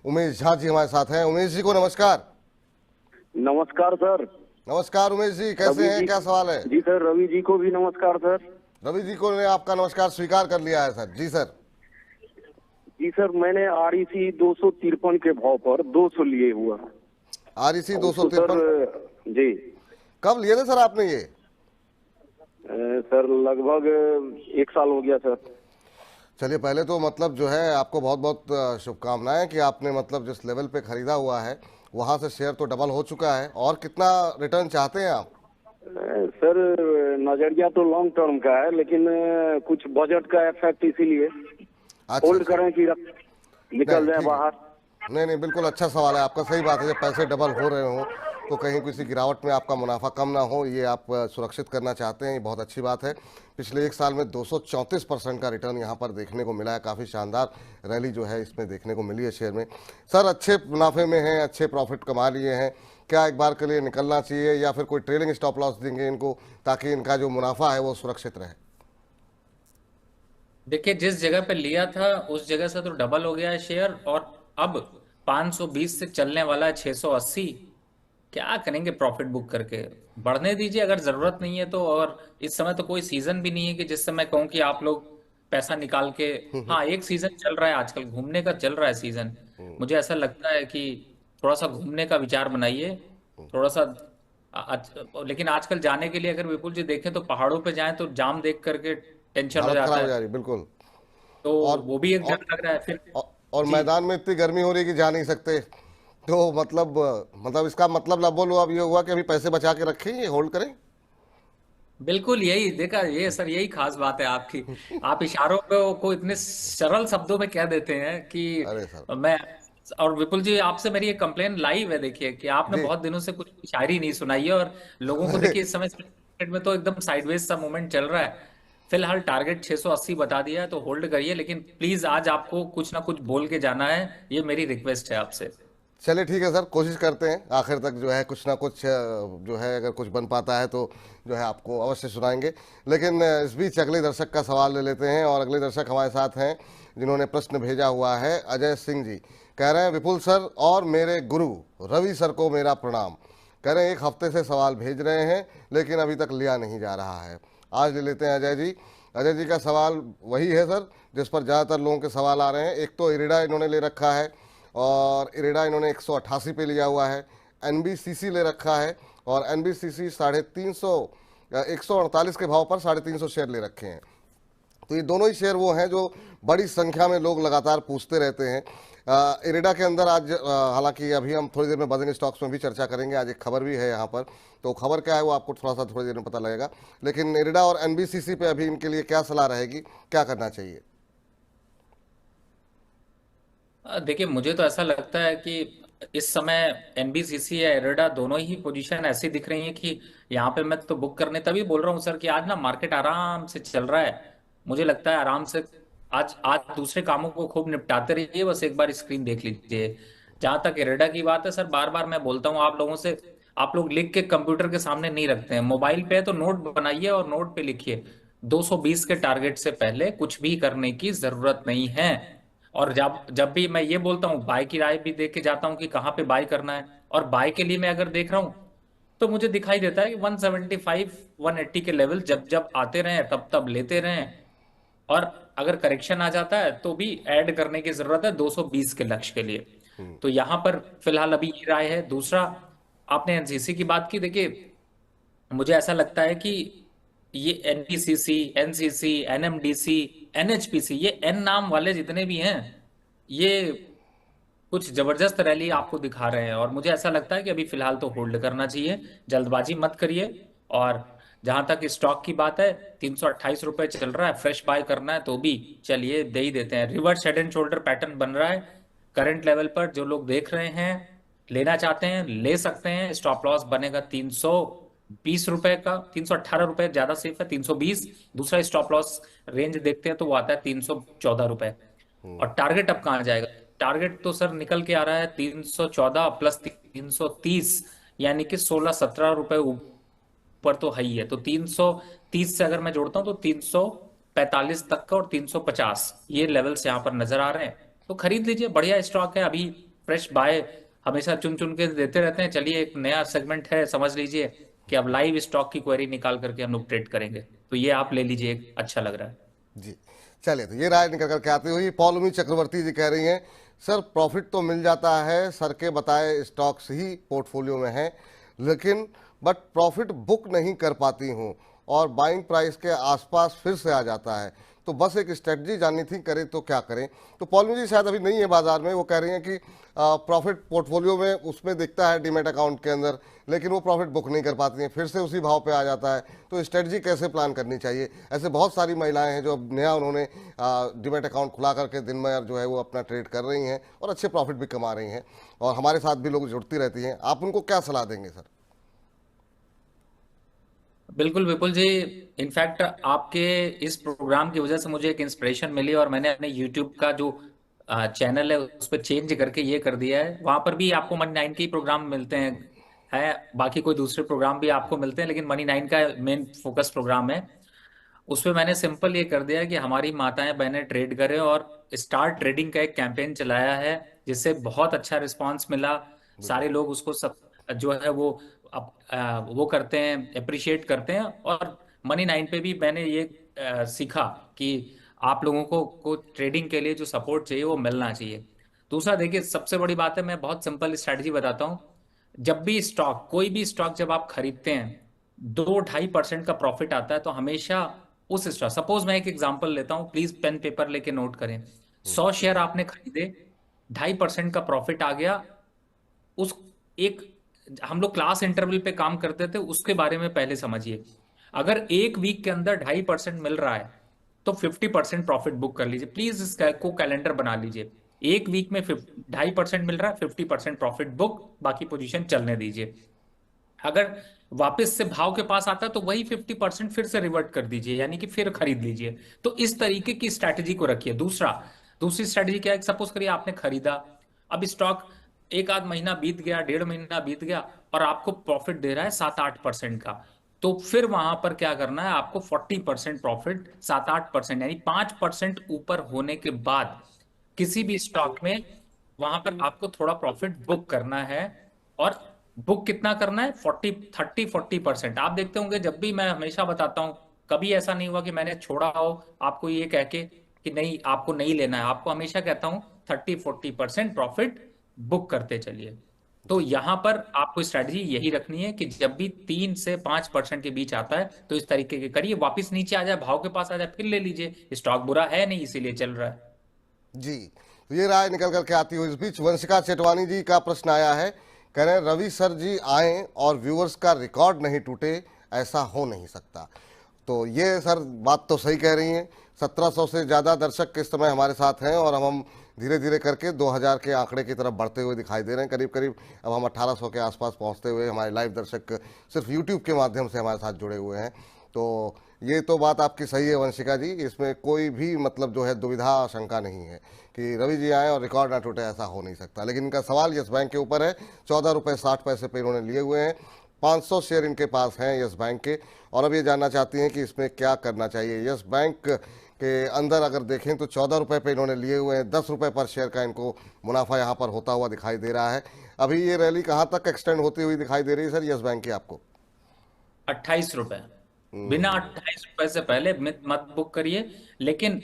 उमेश झा जी हमारे साथ हैं। उमेश जी को नमस्कार। नमस्कार सर। नमस्कार उमेश जी, कैसे हैं, क्या सवाल है? जी सर, रवि जी को भी नमस्कार सर। रवि जी को ने आपका नमस्कार स्वीकार कर लिया है सर। जी सर। जी सर, मैंने आरईसी 253 के भाव पर 200 लिए हुआ। आरईसी 253 जी। कब लिए थे सर आपने ये? सर लगभग 1 साल हो गया सर। चलिए, पहले तो मतलब जो है आपको बहुत बहुत शुभकामनाएं कि आपने मतलब जिस लेवल पे खरीदा हुआ है वहां से शेयर तो डबल हो चुका है। और कितना रिटर्न चाहते हैं आप? सर नजरिया तो लॉन्ग टर्म का है, लेकिन कुछ बजट का इफेक्ट, इसीलिए अच्छा, होल्ड करें कि निकल जाए बाहर। नहीं नहीं, बिल्कुल अच्छा सवाल है आपका, सही बात है। जब पैसे डबल हो रहे हो तो कहीं किसी गिरावट में आपका मुनाफा कम ना हो, ये आप सुरक्षित करना चाहते हैं, ये बहुत अच्छी बात है। पिछले 1 साल में 234% का रिटर्न यहाँ पर देखने को मिला है। काफ़ी शानदार रैली जो है इसमें देखने को मिली है शेयर में। सर अच्छे मुनाफे में हैं, अच्छे प्रॉफिट कमा लिए हैं, क्या एक बार के लिए निकलना चाहिए या फिर कोई ट्रेलिंग स्टॉप लॉस देंगे इनको ताकि इनका जो मुनाफा है वो सुरक्षित रहे? देखिए, जिस जगह पे लिया था उस जगह से तो डबल हो गया है शेयर, और अब 520 से चलने वाला है 680। क्या करेंगे प्रॉफिट बुक करके? बढ़ने दीजिए अगर जरूरत नहीं है तो। और इस समय तो कोई सीजन भी नहीं है कि जिससे मैं कहूँ कि आप लोग पैसा निकाल के। हाँ, एक सीजन चल रहा है आजकल, घूमने का चल रहा है सीजन। मुझे ऐसा लगता है कि थोड़ा सा घूमने का विचार बनाइए, थोड़ा सा। लेकिन आजकल जाने के लिए अगर विपुल जी देखें तो पहाड़ों पे जाएं तो जाम देख करके टेंशन हो हालत खराब जाता हो है। जा रही, बिल्कुल। तो और वो भी एक डर और लग रहा है फिर। और जी, मैदान में इतनी गर्मी हो रही है कि जा नहीं सकते। तो मतलब इसका मतलब ना बोलो अब ये हुआ कि अभी पैसे बचा के रखें, ये होल्ड करें। बिल्कुल यही देखा, ये सर यही खास बात है आपकी। आप इशारों को इतने सरल शब्दों में कह देते हैं कि अरे सर। मैं। और विपुल जी, आपसे मेरी एक कंप्लेन लाइव है, देखिए कि आपने जी। बहुत दिनों से कुछ शायरी नहीं सुनाई है। और लोगों को अरे देखिए इस समय मार्केट में तो एकदम साइडवेज सा मूवमेंट चल रहा है। फिलहाल टारगेट 680 बता दिया है तो होल्ड करिए, लेकिन प्लीज आज आपको कुछ ना कुछ बोल के जाना है, ये मेरी रिक्वेस्ट है आपसे। चलिए ठीक है सर, कोशिश करते हैं आखिर तक जो है कुछ ना कुछ जो है अगर कुछ बन पाता है तो जो है आपको अवश्य सुनाएंगे। लेकिन इस बीच अगले दर्शक का सवाल ले लेते हैं, और अगले दर्शक हमारे साथ हैं जिन्होंने प्रश्न भेजा हुआ है। अजय सिंह जी कह रहे हैं, विपुल सर और मेरे गुरु रवि सर को मेरा प्रणाम। कह रहे हैं एक हफ्ते से सवाल भेज रहे हैं लेकिन अभी तक लिया नहीं जा रहा है। आज ले लेते हैं अजय जी। अजय जी का सवाल वही है सर जिस पर ज़्यादातर लोगों के सवाल आ रहे हैं। एक तो इरिडा इन्होंने ले रखा है, और इरेडा इन्होंने 188 पे लिया हुआ है। एनबीसीसी ले रखा है, और एनबीसीसी 350 148 के भाव पर 350 शेयर ले रखे हैं। तो ये दोनों ही शेयर वो हैं जो बड़ी संख्या में लोग लगातार पूछते रहते हैं। इरेडा के अंदर आज हालांकि अभी हम थोड़ी देर में बजिंग स्टॉक्स में भी चर्चा करेंगे, आज एक खबर भी है यहाँ पर, तो खबर क्या है वो आपको थोड़ा सा थोड़ी देर में पता लगेगा। लेकिन इरेडा और एनबीसीसी पे अभी इनके लिए क्या सलाह रहेगी, क्या करना चाहिए? देखिए, मुझे तो ऐसा लगता है कि इस समय एनबीसीसी या एरेडा दोनों ही पोजीशन ऐसी दिख रही है कि यहाँ पे मैं तो बुक करने तभी बोल रहा हूँ सर कि आज ना मार्केट आराम से चल रहा है। मुझे लगता है आराम से आज आज दूसरे कामों को खूब निपटाते रहिए, बस एक बार स्क्रीन देख लीजिए। जहां तक एरेडा की बात है सर, बार बार मैं बोलता हूँ आप लोगों से, आप लोग लिख के कंप्यूटर के सामने नहीं रखते हैं, मोबाइल पे है तो नोट बनाइए और नोट पे लिखिए। 220 के टारगेट से पहले कुछ भी करने की जरूरत नहीं है। और जब जब भी मैं ये बोलता हूँ, बाय की राय भी देख के जाता हूँ कि कहाँ पे बाय करना है। और बाय के लिए मैं अगर देख रहा हूँ तो मुझे दिखाई देता है कि 175 180 के लेवल जब जब आते रहे तब तब लेते रहे। और अगर करेक्शन आ जाता है तो भी ऐड करने की जरूरत है 220 के लक्ष्य के लिए। तो यहां पर फिलहाल अभी ये राय है। दूसरा, आपने एनसीसी की बात की, देखिए मुझे ऐसा लगता है कि ये एनपीसीसी, एनसीसी, एनएमडीसी, एनएचपीसी, ये एन नाम वाले जितने भी हैं, ये कुछ जबरदस्त रैली आपको दिखा रहे हैं। और मुझे ऐसा लगता है कि अभी फिलहाल तो होल्ड करना चाहिए, जल्दबाजी मत करिए। और जहां तक स्टॉक की बात है, 328 रुपए चल रहा है, फ्रेश बाय करना है तो भी चलिए दे ही देते हैं। Reverse head and shoulder pattern बन रहा है करंट लेवल पर, जो लोग देख रहे हैं लेना चाहते हैं ले सकते हैं। स्टॉप लॉस बनेगा 320 रुपए का, 318 रुपए ज्यादा सेफ है, 320। दूसरा स्टॉप लॉस रेंज देखते हैं तो वो आता है 314 रुपए। और टारगेट अब कहाँ जाएगा? टारगेट तो सर निकल के आ रहा है 314 प्लस 330, यानी कि 16-17 रुपए ऊपर तो है ही है। तो 330 से अगर मैं जोड़ता हूं तो 345 तक का, और 350 ये लेवल्स यहाँ पर नजर आ रहे हैं। तो खरीद लीजिए, बढ़िया स्टॉक है अभी। फ्रेश बाय हमेशा चुन चुन के देते रहते हैं। चलिए, एक नया सेगमेंट है, समझ लीजिए कि अब लाइव स्टॉक की क्वेरी निकाल करके हम लोग ट्रेड करेंगे। तो ये आप ले लीजिए, एक अच्छा लग रहा है। जी। चलिए, तो ये राय निकल करके आती हुई पौलमी चक्रवर्ती जी कह रही हैं, सर प्रॉफिट तो मिल जाता है, सर के बताए स्टॉक्स ही पोर्टफोलियो में हैं, लेकिन बट प्रॉफिट बुक नहीं कर पाती हूँ और बाइंग प्राइस के आसपास फिर से आ जाता है। तो बस एक स्ट्रेटजी जाननी थी, करें तो क्या करें। तो पॉलमी जी शायद अभी नहीं है बाजार में, वो कह रही हैं कि प्रॉफिट पोर्टफोलियो में उसमें दिखता है डीमेट अकाउंट के अंदर, लेकिन वो प्रॉफिट बुक नहीं कर पाती हैं, फिर से उसी भाव पे आ जाता है। तो स्ट्रेटजी कैसे प्लान करनी चाहिए? ऐसे बहुत सारी महिलाएं हैं जो अब नया उन्होंने डीमेट अकाउंट खुला करके दिन में जो है वो अपना ट्रेड कर रही हैं और अच्छे प्रॉफिट भी कमा रही हैं, और हमारे साथ भी लोग जुड़ती रहती हैं। आप उनको क्या सलाह देंगे सर? बिल्कुल विपुल जी, इनफैक्ट आपके इस प्रोग्राम की वजह से मुझे एक इंस्पिरेशन मिली और मैंने अपने यूट्यूब का जो चैनल है उस पर चेंज करके ये कर दिया है। वहां पर भी आपको मनी नाइन के ही प्रोग्राम मिलते हैं, है बाकी कोई दूसरे प्रोग्राम भी आपको मिलते हैं, लेकिन मनी नाइन का मेन फोकस प्रोग्राम है। उस पे मैंने सिंपल ये कर दिया कि हमारी माताएं बहनें ट्रेड करें, और स्टार्ट ट्रेडिंग का एक कैंपेन चलाया है जिससे बहुत अच्छा रिस्पांस मिला। सारे लोग उसको सब जो है वो वो करते हैं, अप्रिशिएट करते हैं। और मनी नाइन पे भी मैंने ये सीखा कि आप लोगों को ट्रेडिंग के लिए जो सपोर्ट चाहिए वो मिलना चाहिए। दूसरा देखिए, सबसे बड़ी बात है, मैं बहुत सिंपल स्ट्रैटेजी बताता हूँ। जब भी स्टॉक, कोई भी स्टॉक जब आप खरीदते हैं, 2-2.5% का प्रॉफिट आता है, तो हमेशा उस स्टॉक, सपोज मैं एक एग्जांपल लेता हूं, प्लीज पेन पेपर लेके नोट करें। 100 शेयर आपने खरीदे, 2.5% का प्रॉफिट आ गया। उस एक, हम लोग क्लास इंटरवल पे काम करते थे, उसके बारे में पहले समझिए। अगर एक वीक के अंदर 2.5% मिल रहा है तो 50% प्रॉफिट बुक कर लीजिए, प्लीज इसको कैलेंडर बना लीजिए। एक वीक में 2.5% मिल रहा है, 50% प्रॉफिट बुक, बाकी पोजीशन चलने दीजिए। अगर वापस से भाव के पास आता है तो वही 50% फिर से रिवर्ट कर दीजिए, यानी कि फिर खरीद लीजिए। तो इस तरीके की स्ट्रैटेजी को रखिए। दूसरी स्ट्रैटेजी क्या है, सपोज करिए आपने खरीदा, अब स्टॉक एक आध महीना बीत गया, 1.5 महीना बीत गया, और आपको प्रॉफिट दे रहा है 7-8% का। तो फिर वहां पर क्या करना है, आपको 40% प्रॉफिट, 7-8% यानी 5% ऊपर होने के बाद किसी भी स्टॉक में वहां पर आपको थोड़ा प्रॉफिट बुक करना है। और बुक कितना करना है, 40-30-40%। आप देखते होंगे जब भी मैं हमेशा बताता हूं, कभी ऐसा नहीं हुआ कि मैंने छोड़ा हो आपको ये कह के कि नहीं आपको नहीं लेना है। आपको हमेशा कहता हूं 30-40% प्रॉफिट बुक करते चलिए। तो यहां पर आपको स्ट्रेटजी यही रखनी है कि जब भी 3 से 5% के बीच आता है तो इस तरीके के करिए, वापस नीचे आ जाए, भाव के पास आ जाए, फिर ले लीजिए। स्टॉक बुरा है नहीं, इसीलिए चल रहा है। जी, तो ये राय निकल करके आती हुई इस बीच वंशिका चेटवानी जी का प्रश्न आया है। कह रहे हैं रवि सर जी आए और व्यूअर्स का रिकॉर्ड नहीं टूटे, ऐसा हो नहीं सकता। तो ये सर बात तो सही कह रही हैं। 1700 से ज़्यादा दर्शक इस समय हमारे साथ हैं और हम धीरे धीरे करके 2000 के आंकड़े की तरफ बढ़ते हुए दिखाई दे रहे हैं। करीब करीब अब हम 1800 के आसपास पहुंचते हुए, हमारे लाइव दर्शक सिर्फ यूट्यूब के माध्यम से हमारे साथ जुड़े हुए हैं। तो ये तो बात आपकी सही है वंशिका जी, इसमें कोई भी मतलब जो है दुविधा आशंका नहीं है कि रवि जी आए और रिकॉर्ड ना टूटे, ऐसा हो नहीं सकता। लेकिन इनका सवाल यस बैंक के ऊपर है। 14 रुपये 60 पैसे पे इन्होंने लिए हुए हैं। 500 शेयर इनके पास हैं यस बैंक के, और अब ये जानना चाहती हैं कि इसमें क्या करना चाहिए। यस बैंक के अंदर अगर देखें तो 14 रुपये पे इन्होंने लिए हुए हैं। 10 रुपये पर शेयर का इनको मुनाफा यहाँ पर होता हुआ दिखाई दे रहा है। अभी ये रैली कहाँ तक एक्सटेंड होती हुई दिखाई दे रही है सर यस बैंक की आपको? 28 रुपए, बिना 28 रुपए से पहले मत बुक करिए। लेकिन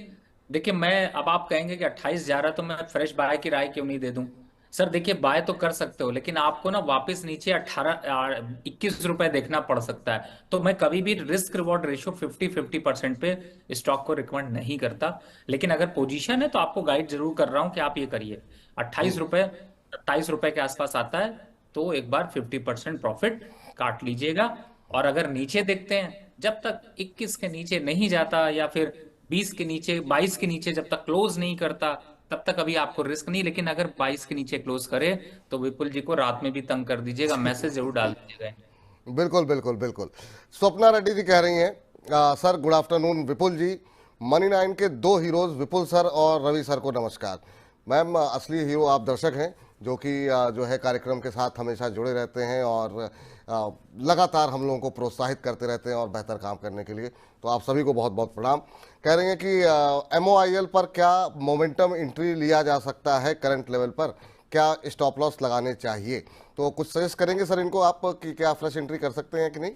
देखिए, मैं, अब आप कहेंगे कि 28 जा रहा है तो मैं फ्रेश बाय की राय क्यों नहीं दे दूं। सर देखिए, बाय तो कर सकते हो, लेकिन आपको ना वापस नीचे 21 रुपए देखना पड़ सकता है। तो मैं कभी भी रिस्क रिवॉर्ड रेशियो 50-50% पे स्टॉक को रिकमेंड नहीं करता। लेकिन अगर पोजीशन है तो आपको गाइड जरूर कर रहा हूं कि आप ये करिए। 28 रुपए, 27 रुपए के आसपास आता है तो एक बार 50% प्रॉफिट काट लीजिएगा। और अगर नीचे देखते हैं, जब तक 21 के नीचे नहीं जाता, या फिर 20 के नीचे, 22 के नीचे जब तक क्लोज नहीं करता, तब तक अभी आपको रिस्क नहीं। लेकिन अगर 22 के नीचे क्लोज करे तो विपुल जी को रात में भी तंग कर दीजिएगा, मैसेज जरूर डाल दीजिएगा। बिल्कुल बिल्कुल बिल्कुल। स्वप्ना रेड्डी जी कह रही हैं, सर गुड आफ्टरनून विपुल जी, मनी नाइन के दो हीरोज विपुल सर और रवि सर को नमस्कार। मैम, असली हीरो आप दर्शक हैं जो कि जो है कार्यक्रम के साथ हमेशा जुड़े रहते हैं और लगातार हम लोगों को प्रोत्साहित करते रहते हैं और बेहतर काम करने के लिए। तो आप सभी को बहुत बहुत प्रणाम। कह रही हैं कि MOIL पर क्या मोमेंटम एंट्री लिया जा सकता है करंट लेवल पर, क्या स्टॉप लॉस लगाने चाहिए? तो कुछ सजेस्ट करेंगे सर इनको आप कि क्या फ्रेश एंट्री कर सकते हैं कि नहीं?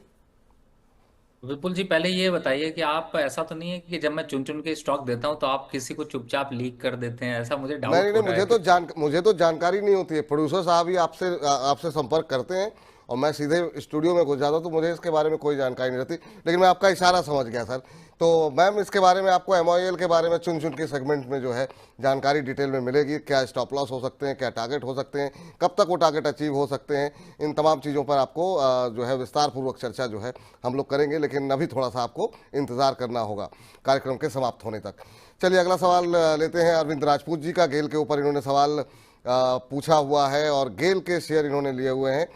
विपुल जी, पहले ये बताइए कि आप, ऐसा तो नहीं है कि जब मैं चुन चुन के स्टॉक देता हूं तो आप किसी को चुपचाप लीक कर देते हैं? ऐसा मुझे नहीं डाउट नहीं, हो रहा है कि मुझे तो जानकारी नहीं होती है। प्रोड्यूसर साहब ही आपसे संपर्क करते हैं और मैं सीधे स्टूडियो में घुस जाता हूँ, तो मुझे इसके बारे में कोई जानकारी नहीं रहती। लेकिन मैं आपका इशारा समझ गया सर। तो मैम, इसके बारे में आपको MOIL के बारे में चुन चुन के सेगमेंट में जो है जानकारी डिटेल में मिलेगी। क्या स्टॉप लॉस हो सकते हैं, क्या टारगेट हो सकते हैं, कब तक वो टारगेट अचीव हो सकते हैं, इन तमाम चीज़ों पर आपको जो है विस्तार पूर्वक चर्चा जो है हम लोग करेंगे। लेकिन अभी थोड़ा सा आपको इंतज़ार करना होगा कार्यक्रम के समाप्त होने तक। चलिए अगला सवाल लेते हैं अरविंद राजपूत जी का। गेल के ऊपर इन्होंने सवाल पूछा हुआ है और गेल के शेयर इन्होंने लिए हुए हैं।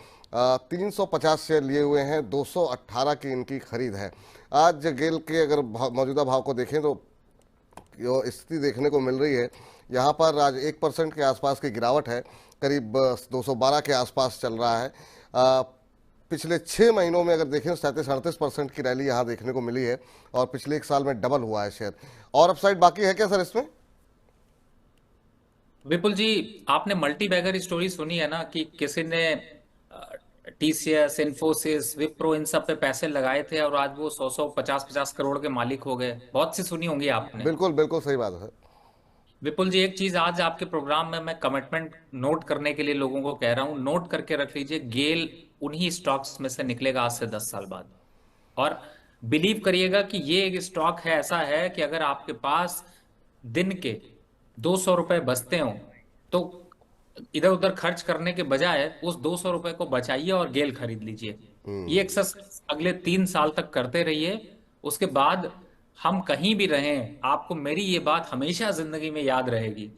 350 शेयर लिए हुए हैं, 218 की इनकी खरीद है। आज गेल के अगर मौजूदा भाव को देखें तो जो स्थिति देखने को मिल रही है, यहाँ पर आज 1% के आसपास की गिरावट है, करीब 212 के आसपास चल रहा है। पिछले 6 महीनों में अगर देखें 37-38% की रैली यहाँ देखने को मिली है और पिछले 1 साल में डबल हुआ है शेयर। और अपसाइड बाकी है क्या सर इसमें? विपुल जी, आपने मल्टी बैगर स्टोरी सुनी है ना कि किसी ने टीसीएस, इन्फोसिस, विप्रो इन सब पे पैसे लगाए थे और आज वो 100 50 करोड़ के मालिक हो गए। बहुत सी सुनी होंगी आपने। बिल्कुल बिल्कुल सही बात है सर। विपुल जी, एक चीज आज आपके प्रोग्राम में मैं कमिटमेंट नोट करने के लिए लोगों को कह रहा हूं, नोट करके रख लीजिए। गेल उन्हीं स्टॉक्स में से निकलेगा आज से 10 साल बाद। और बिलीव करिएगा कि ये एक स्टॉक है, ऐसा है कि अगर आपके पास दिन के 200 रुपए बचते हो तो इधर उधर खर्च करने के बजाय उस 200 रुपए को बचाइए और गेल खरीद लीजिए। ये एक्सरसाइज अगले 3 साल तक करते रहिए। उसके बाद हम कहीं भी रहें, आपको मेरी ये बात हमेशा जिंदगी में याद रहेगी।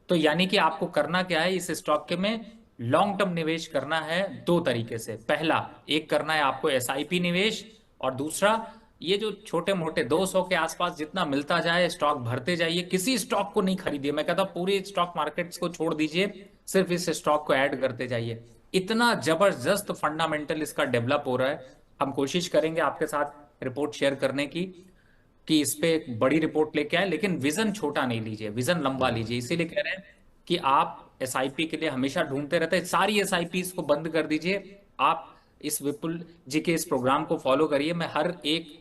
तो यानी कि आपको करना क्या है, इस स्टॉक के में लॉन्ग टर्म निवेश करना है 2 तरीके से। पहला, एक करना है आपको एसआईपी निवेश, और दूसरा ये जो छोटे मोटे 200 के आसपास जितना मिलता जाए स्टॉक भरते जाइए। किसी स्टॉक को नहीं खरीदिए, मैं कहता हूं पूरी स्टॉक मार्केट्स को छोड़ दीजिए, सिर्फ इस स्टॉक को ऐड करते जाइए। इतना जबरदस्त फंडामेंटल इसका डेवलप हो रहा है। हम कोशिश करेंगे आपके साथ रिपोर्ट शेयर करने की कि इस पे एक बड़ी रिपोर्ट लेके आए, लेकिन विजन छोटा नहीं लीजिए, विजन लंबा लीजिए। इसीलिए कह रहे हैं कि आप एसआईपी के लिए हमेशा ढूंढते रहते हैं, सारी एसआईपी को बंद कर दीजिए। आप इस विपुल जी के इस प्रोग्राम को फॉलो करिए। मैं हर एक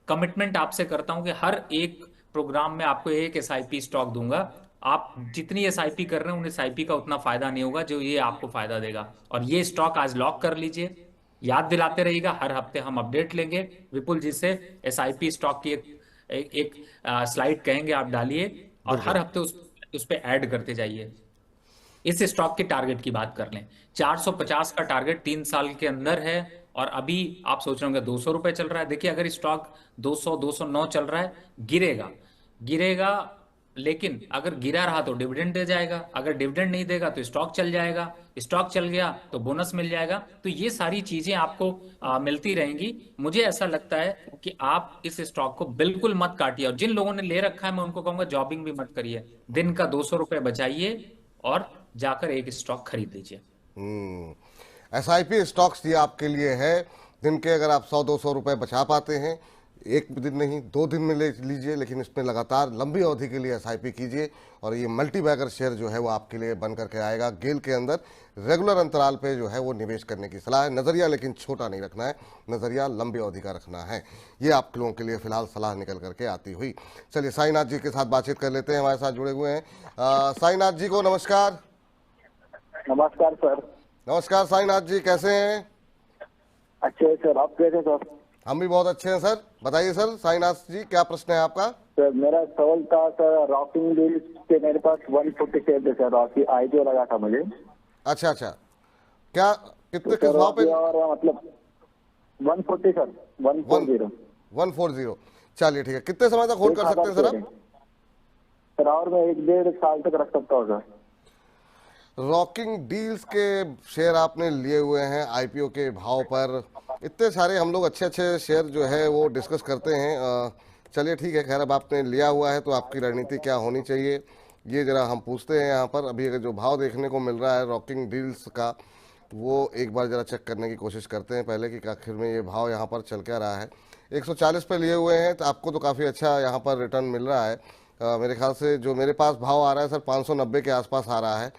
कमिटमेंट आपसे करता हूं कि हर एक प्रोग्राम में आपको एक एसआईपी स्टॉक दूंगा। आप जितनी एसआईपी कर रहे हैं उन एसआईपी का उतना फायदा नहीं होगा जो ये आपको फायदा देगा। और ये स्टॉक आज लॉक कर लीजिए, याद दिलाते रहिएगा, हर हफ्ते हम अपडेट लेंगे विपुल जी से। एसआईपी स्टॉक की एक स्लाइड कहेंगे आप डालिए और हर हफ्ते उस पे ऐड करते जाइए। इस स्टॉक के टारगेट की बात कर लें, 450 का टारगेट 3 साल के अंदर है। और अभी आप सोच रहे होंगे 200 रुपए चल रहा है। देखिए, अगर स्टॉक 200 209 चल रहा है, गिरेगा गिरेगा, लेकिन अगर गिरा रहा तो डिविडेंड दे जाएगा, अगर डिविडेंड नहीं देगा तो स्टॉक चल जाएगा, स्टॉक चल गया तो बोनस मिल जाएगा। तो ये सारी चीजें आपको मिलती रहेंगी। मुझे ऐसा लगता है कि आप इस स्टॉक को बिल्कुल मत काटिए, और जिन लोगों ने ले रखा है मैं उनको कहूंगा जॉबिंग भी मत करिए। दिन का 200 रुपए बचाइए और जाकर एक स्टॉक खरीद लीजिए। एसआईपी स्टॉक्स ये आपके लिए है। दिन के अगर आप 100-200 रुपए बचा पाते हैं, एक दिन नहीं 2 दिन में ले लीजिए, लेकिन इसमें लगातार लंबी अवधि के लिए एसआईपी कीजिए और ये मल्टी बैगर शेयर जो है वो आपके लिए बन करके आएगा। गेल के अंदर रेगुलर अंतराल पे जो है वो निवेश करने की सलाह है। नज़रिया लेकिन छोटा नहीं रखना है, नज़रिया लंबी अवधि का रखना है। ये आप लोगों के लिए फिलहाल सलाह निकल करके आती हुई। चलिए साईनाथ जी के साथ बातचीत कर लेते हैं, हमारे साथ जुड़े हुए हैं। साईनाथ जी को नमस्कार। नमस्कार सर। नमस्कार साईनाथ जी, कैसे हैं? अच्छे है सर, आप कैसे सर? हम भी बहुत अच्छे हैं सर। बताइए सर साईनाथ जी, क्या प्रश्न है आपका? सर मेरा सवाल था सर, रॉकिंग डील के मेरे पास 140 शेयर थे सर, आपकी आईपीओ लगा था मुझे। अच्छा अच्छा, क्या कितने तो किस भाव पे? और मतलब 140 सर, 140। 140। चलिए ठीक है, कितने समय तक होल्ड कर सकते हैं सर आप? सर और मैं 1-1.5 साल तक रख सकता हूँ सर। रॉकिंग डील्स के शेयर आपने लिए हुए हैं आईपीओ के भाव पर। इतने सारे हम लोग अच्छे अच्छे शेयर जो है वो डिस्कस करते हैं। चलिए ठीक है, खैर अब आपने लिया हुआ है तो आपकी रणनीति क्या होनी चाहिए ये जरा हम पूछते हैं यहाँ पर। अभी अगर जो भाव देखने को मिल रहा है रॉकिंग डील्स का, वो एक बार जरा चेक करने की कोशिश करते हैं पहले कि आखिर में ये भाव यहाँ पर चल क्या रहा है। 140 पे लिए हुए हैं तो आपको तो काफ़ी अच्छा यहाँ पर रिटर्न मिल रहा है। मेरे ख्याल से जो मेरे पास भाव आ रहा है सर 590 के आसपास आ रहा है।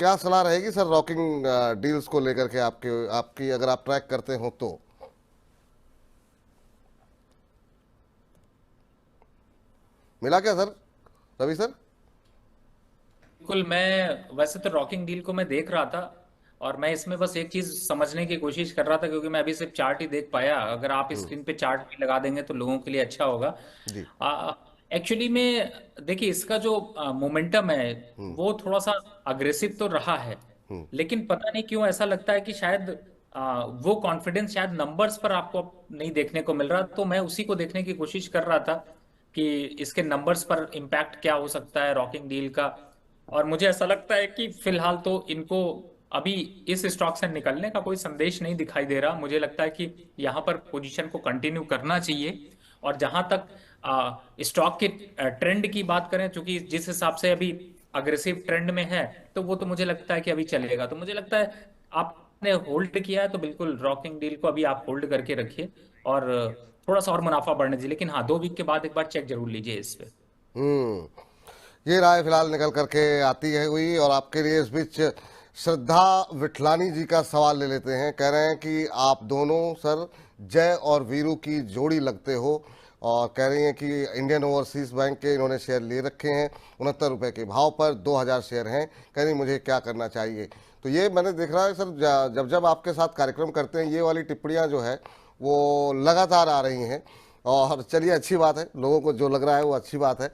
क्या सलाह रहेगी सर रॉकिंग डील्स को लेकर के आपकी अगर आप ट्रैक करते हो तो? मिला क्या सर रवि सर? बिल्कुल, मैं वैसे तो रॉकिंग डील को मैं देख रहा था और मैं इसमें बस एक चीज समझने की कोशिश कर रहा था, क्योंकि मैं अभी सिर्फ चार्ट ही देख पाया। अगर आप स्क्रीन पे चार्ट भी लगा देंगे तो लोगों के लिए अच्छा होगा। जी। एक्चुअली में देखिए, इसका जो मोमेंटम है वो थोड़ा सा अग्रेसिव तो रहा है, लेकिन पता नहीं क्यों ऐसा लगता है कि शायद वो कॉन्फिडेंस शायद नंबर्स पर आपको नहीं देखने को मिल रहा। तो मैं उसी को देखने की कोशिश कर रहा था कि इसके नंबर्स पर इम्पैक्ट क्या हो सकता है रॉकिंग डील का। और मुझे ऐसा लगता है कि फिलहाल तो इनको अभी इस स्टॉक से निकलने का कोई संदेश नहीं दिखाई दे रहा। मुझे लगता है कि यहाँ पर पोजीशन को कंटिन्यू करना चाहिए। और जहां तक स्टॉक के ट्रेंड की बात करें, चूंकि जिस हिसाब से अभी अग्रेसिव ट्रेंड में है, तो वो तो मुझे लगता है कि अभी चलेगा। तो मुझे लगता है आप आपने होल्ड किया है तो बिल्कुल रॉकिंग डील को अभी आप होल्ड करके रखिए और थोड़ा सा और मुनाफा बढ़ने दीजिए, लेकिन हाँ 2 वीक के बाद एक बार चेक जरूर लीजिए इस पे। ये राय फिलहाल निकल करके आती है हुई। और आपके लिए इस बीच श्रद्धा विठलानी जी का सवाल ले लेते हैं। कह रहे हैं कि आप दोनों सर जय और वीरू की जोड़ी लगते हो, और कह रही हैं कि इंडियन ओवरसीज बैंक के इन्होंने शेयर ले रखे हैं 69 रुपये के भाव पर, 2000 शेयर हैं। कह रही मुझे क्या करना चाहिए। तो ये मैंने देख रहा है सर, जब जब आपके साथ कार्यक्रम करते हैं ये वाली टिप्पणियां जो है वो लगातार आ रही हैं। और चलिए अच्छी बात है, लोगों को जो लग रहा है वो अच्छी बात है।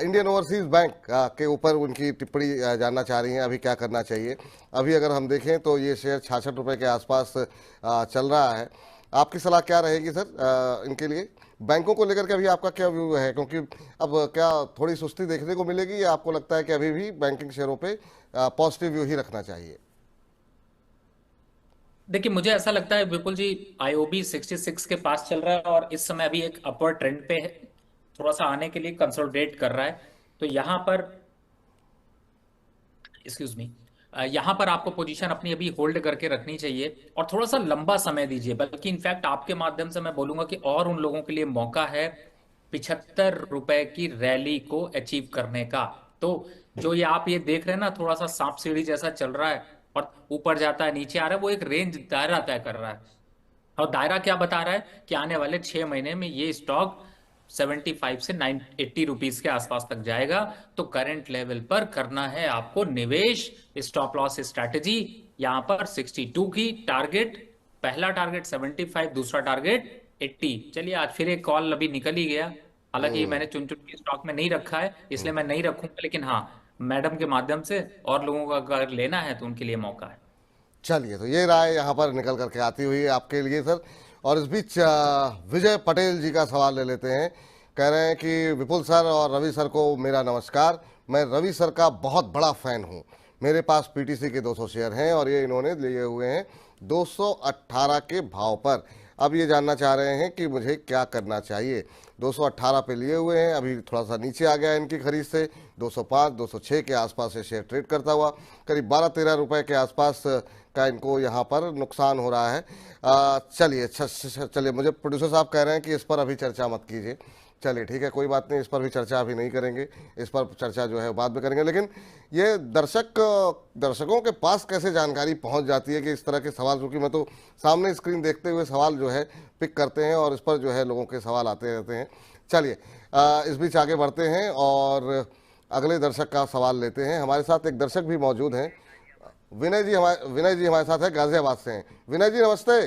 इंडियन ओवरसीज बैंक के ऊपर उनकी टिप्पणी जानना चाह रही हैं, अभी क्या करना चाहिए। अभी अगर हम देखें तो ये शेयर 66 रुपये के आसपास चल रहा है। आपकी सलाह क्या रहेगी सर इनके लिए? बैंकों को लेकर के अभी आपका क्या व्यू है, क्योंकि अब क्या थोड़ी सुस्ती देखने को मिलेगी, या आपको लगता है कि अभी भी बैंकिंग शेयरों पे पॉजिटिव व्यू ही रखना चाहिए? देखिए मुझे ऐसा लगता है विपुल जी, आईओबी 66 के पास चल रहा है और इस समय अभी एक अपवर्ड ट्रेंड पे है, थोड़ा सा आने के लिए कंसोलिडेट कर रहा है। तो यहाँ पर एक्सक्यूज मी, यहाँ पर आपको पोजीशन अपनी अभी होल्ड करके रखनी चाहिए और थोड़ा सा लंबा समय दीजिए। बल्कि इनफैक्ट आपके माध्यम से मैं बोलूंगा कि और उन लोगों के लिए मौका है 75 रुपए की रैली को अचीव करने का। तो जो ये आप ये देख रहे हैं ना, थोड़ा सा सांप सीढ़ी जैसा चल रहा है और ऊपर जाता है नीचे आ रहा है, वो एक रेंज दायरा तय कर रहा है। और दायरा क्या बता रहा है कि आने वाले 6 महीने में ये स्टॉक 75 से 80 रुपीज के आसपास तक जाएगा। तो करंट लेवल पर करना है आपको निवेश। स्टॉप लॉस स्ट्रैटेजी यहां पर 62 की टारगेट, पहला टारगेट 75, दूसरा टारगेट 80। चलिए आज फिर एक कॉल अभी निकल ही गया, हालांकि मैंने चुन चुन के स्टॉक में नहीं रखा है इसलिए मैं नहीं रखूंगा, लेकिन हाँ मैडम के माध्यम से और लोगों का अगर लेना है तो उनके लिए मौका है। चलिए, तो ये राय यहाँ पर निकल करके आती हुई है आपके लिए सर। और इस बीच विजय पटेल जी का सवाल ले लेते हैं। कह रहे हैं कि विपुल सर और रवि सर को मेरा नमस्कार। मैं रवि सर का बहुत बड़ा फ़ैन हूँ। मेरे पास पीटीसी के 200 शेयर हैं और ये इन्होंने लिए हुए हैं 218 के भाव पर। अब ये जानना चाह रहे हैं कि मुझे क्या करना चाहिए। 218 पे लिए हुए हैं, अभी थोड़ा सा नीचे आ गया है इनकी खरीद से। 205, 206 के आसपास से शेयर ट्रेड करता हुआ करीब 12-13 रुपये के आसपास का इनको यहाँ पर नुकसान हो रहा है। चलिए, मुझे प्रोड्यूसर साहब कह रहे हैं कि इस पर अभी चर्चा मत कीजिए। चलिए ठीक है, कोई बात नहीं, इस पर भी चर्चा अभी नहीं करेंगे, इस पर चर्चा जो है बाद में करेंगे। लेकिन ये दर्शकों के पास कैसे जानकारी पहुंच जाती है कि इस तरह के सवाल, क्योंकि मैं तो सामने स्क्रीन देखते हुए सवाल जो है पिक करते हैं और इस पर जो है लोगों के सवाल आते रहते हैं। चलिए इस बीच आगे बढ़ते हैं और अगले दर्शक का सवाल लेते हैं। हमारे साथ एक दर्शक भी मौजूद हैं, विनय जी हमारे साथ है, गाजियाबाद से हैं। विनय जी नमस्ते।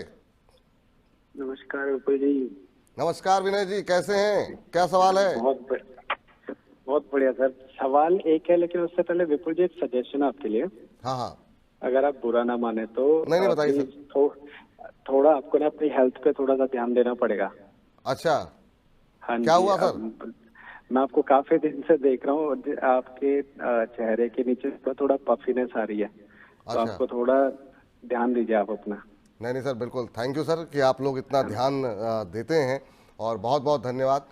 नमस्कार विपुल जी। नमस्कार विनय जी, कैसे हैं, क्या सवाल है? बहुत बढ़िया सर। सवाल एक है, लेकिन उससे पहले विपुल जी एक सजेशन आपके लिए। हाँ हाँ, अगर आप बुरा ना माने तो नहीं बताइए सर। थोड़ा आपको ना अपनी हेल्थ पे थोड़ा सा ध्यान देना पड़ेगा। अच्छा, हाँ क्या जी, हुआ सर? मैं आपको काफी दिन से देख रहा हूँ, आपके चेहरे के नीचे थोड़ा पफीनेस आ रही है। तो अच्छा। आपको थोड़ा ध्यान दीजिए आप अपना। नहीं सर, बिल्कुल, थैंक यू सर कि आप लोग इतना ध्यान देते हैं, और बहुत बहुत धन्यवाद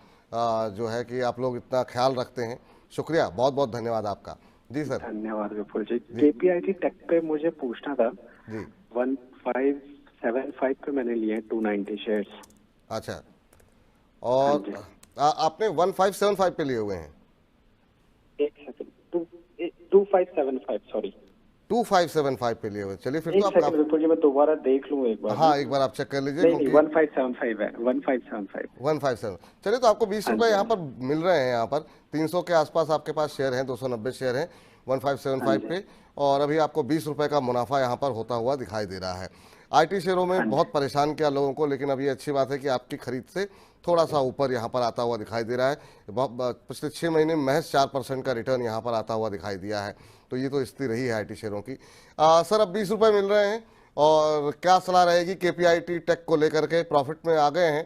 जो है कि आप लोग इतना ख्याल रखते हैं। शुक्रिया, बहुत बहुत धन्यवाद आपका। जी सर। धन्यवाद विपुल जी। केपीआईटी टेक पे मुझे पूछना था जी। 1575 पे मैंने लिए 290 शेयर्स। अच्छा, और आपने 1575 पे लिए हुए हैं? एक सेकंड, 2575 सॉरी 2575 पे लिए हुए। चलिए फिर एक तो सेकंड आप, विपुल जी मैं दोबारा देख लूँ एक बार। हाँ एक बार आप चेक कर लीजिए। नहीं 1575 है, 1575 157। चलिए, तो आपको 20 रुपये यहाँ पर मिल रहे हैं। यहाँ पर 300 के आसपास आपके पास शेयर हैं, 290 शेयर हैं 1575 पे, और अभी आपको 20 रुपये का मुनाफा यहाँ पर होता हुआ दिखाई दे रहा है। आईटी शेयरों में बहुत परेशान किया लोगों को, लेकिन अब ये अच्छी बात है कि आपकी खरीद से थोड़ा सा ऊपर यहाँ पर आता हुआ दिखाई दे रहा है। पिछले 6 महीने में महज 4% का रिटर्न यहाँ पर आता हुआ दिखाई दिया है। तो ये तो स्थिति रही है आईटी शेयरों की। सर अब 20 रुपये मिल रहे हैं, और क्या सलाह रहेगी केपीआईटी टेक को लेकर के? प्रॉफिट में आ गए हैं,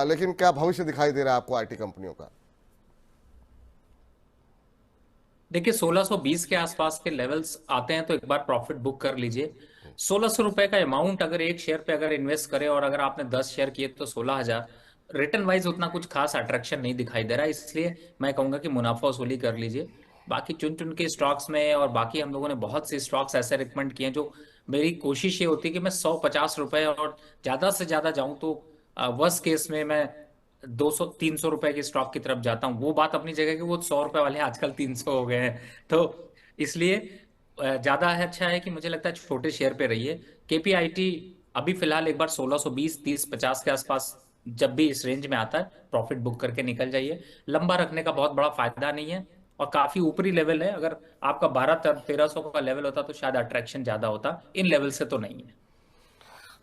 लेकिन क्या भविष्य दिखाई दे रहा है आपको आईटी कंपनियों का? देखिए 1620 के आसपास के लेवल्स आते हैं तो एक बार प्रॉफिट बुक कर लीजिए। 1600 रुपए का अमाउंट अगर एक शेयर पे अगर इन्वेस्ट करें और अगर आपने 10 शेयर किए तो 16,000, रिटर्न वाइज उतना कुछ खास अट्रैक्शन नहीं दिखाई दे रहा है, इसलिए मैं कहूंगा कि मुनाफा वसूली कर लीजिए। बाकी चुन चुन के स्टॉक्स में, और बाकी हम लोगों ने बहुत से स्टॉक्स ऐसे रिकमेंड किए हैं जो, मेरी कोशिश ये होती है कि मैं 150 रुपए और ज्यादा से ज्यादा जाऊं तो वर्स्ट केस में मैं 200-300 रुपए के स्टॉक की तरफ जाता हूँ। वो बात अपनी जगह कि वो 100 रुपए वाले आजकल 300 हो गए हैं, तो इसलिए ज्यादा है, अच्छा है कि मुझे लगता है छोटे शेयर पे रहिए। केपीआईटी अभी फिलहाल एक बार 1620, 30, 50 के आसपास जब भी इस रेंज में आता है प्रॉफिट बुक करके निकल जाइए। लंबा रखने का बहुत बड़ा फायदा नहीं है, और काफी ऊपरी लेवल है। अगर आपका 1200-1300 का लेवल होता तो शायद अट्रैक्शन ज्यादा होता, इन लेवल से तो नहीं है।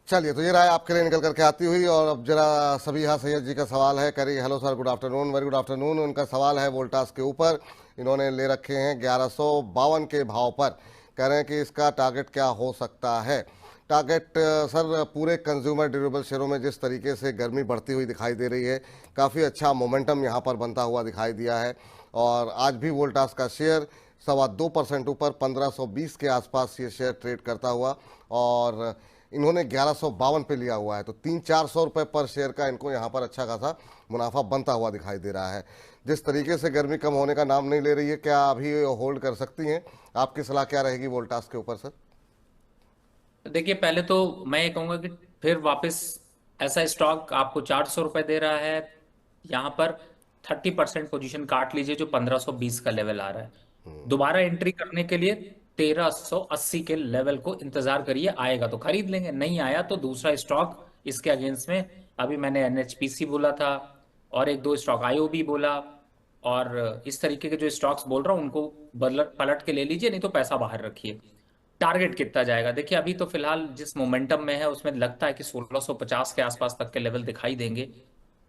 चलिए, तो ये राय आपके लिए निकल करके आती हुई। और अब जरा सबीहा सैयद जी का सवाल है, कह रही hello sir, good afternoon, very good afternoon. उनका सवाल है वोल्टास के ऊपर, इन्होंने ले रखे हैं 1152 के भाव पर, कह रहे हैं कि इसका टारगेट क्या हो सकता है। टारगेट सर, पूरे कंज्यूमर ड्यूरेबल शेयरों में जिस तरीके से गर्मी बढ़ती हुई दिखाई दे रही है, काफ़ी अच्छा मोमेंटम यहाँ पर बनता हुआ दिखाई दिया है। और आज भी वोल्टास का शेयर 2.25% ऊपर 1520 के आसपास ये शेयर ट्रेड करता हुआ, और इन्होंने 1152 पे लिया हुआ है, तो 300-400 रुपये पर शेयर का इनको यहाँ पर अच्छा खासा मुनाफा बनता हुआ दिखाई दे रहा है। जिस तरीके से गर्मी कम होने का नाम नहीं ले रही है, क्या अभी होल्ड कर सकती हैं? आपकी सलाह क्या रहेगी वोल्टास के ऊपर सर? देखिए, पहले तो मैं ये कहूंगा कि फिर वापस ऐसा स्टॉक आपको 400 रुपए दे रहा है, यहाँ पर 30% पोजीशन काट लीजिए जो 1520 का लेवल आ रहा है। दोबारा एंट्री करने के लिए 1380 के लेवल को इंतजार करिए, आएगा तो खरीद लेंगे, नहीं आया तो दूसरा स्टॉक इसके अगेंस्ट में। अभी मैंने एनएचपीसी बोला था, और एक दो स्टॉक आईओबी बोला, और इस तरीके के जो स्टॉक्स बोल रहा हूं उनको पलट पलट के ले लीजिए, नहीं तो पैसा बाहर रखिए। टारगेट कितना जाएगा? देखिए, अभी तो फिलहाल जिस मोमेंटम में है उसमें लगता है कि 1650 के आसपास तक के लेवल दिखाई देंगे,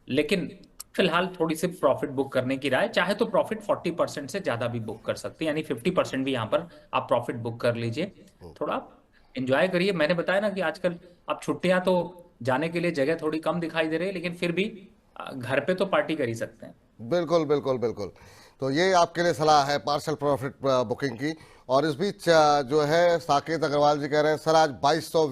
लेकिन फिलहाल थोड़ी सी प्रॉफिट बुक करने की राय, चाहे तो प्रॉफिट 40% से ज्यादा भी बुक कर सकते हैं, यानी 50% भी यहाँ पर आप प्रॉफिट बुक कर लीजिए। थोड़ा एंजॉय करिए। मैंने बताया ना कि आजकल अब छुट्टियां तो जाने के लिए जगह थोड़ी कम दिखाई दे रही है, लेकिन फिर भी घर पे तो पार्टी कर ही सकते हैं। बिल्कुल बिल्कुल बिल्कुल। तो ये आपके लिए सलाह है पार्शल प्रॉफिट बुकिंग की। और इस बीच जो है साकेत अग्रवाल जी कह रहे हैं सर आज 2200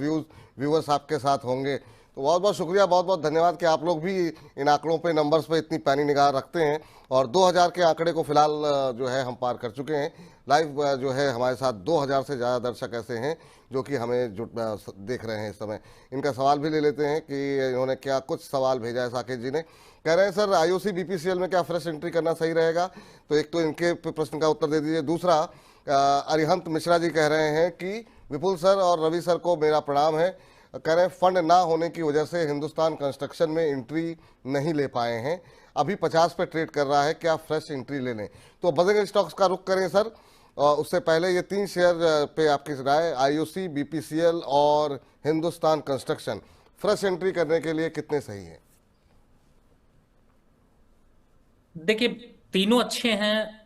व्यूवर्स आपके साथ होंगे, तो बहुत बहुत शुक्रिया, बहुत बहुत धन्यवाद कि आप लोग भी इन आंकड़ों पे, नंबर्स पे इतनी पैनी निगाह रखते हैं। और 2000 के आंकड़े को फिलहाल जो है हम पार कर चुके हैं। लाइव जो है हमारे साथ 2000 से ज़्यादा दर्शक ऐसे हैं जो कि हमें देख रहे हैं इस समय। इनका सवाल भी ले लेते हैं कि इन्होंने क्या कुछ सवाल भेजा है। साकेत जी ने कह रहे हैं सर आईओसी बीपीसीएल में क्या फ्रेश एंट्री करना सही रहेगा? तो एक तो इनके प्रश्न का उत्तर दे दीजिए। दूसरा, अरिहंत मिश्रा जी कह रहे हैं कि विपुल सर और रवि सर को मेरा प्रणाम है, कह रहे हैं फंड ना होने की वजह से हिंदुस्तान कंस्ट्रक्शन में एंट्री नहीं ले पाए हैं, अभी 50 पे ट्रेड कर रहा है, क्या फ्रेश एंट्री ले लें? तो बजरंग स्टॉक्स का रुख करें सर, और उससे पहले ये 3 शेयर पे आपकी राय, आईओसी, बीपीसीएल और हिंदुस्तान कंस्ट्रक्शन, फ्रेश एंट्री करने के लिए कितने सही है? देखिए, तीनों अच्छे हैं,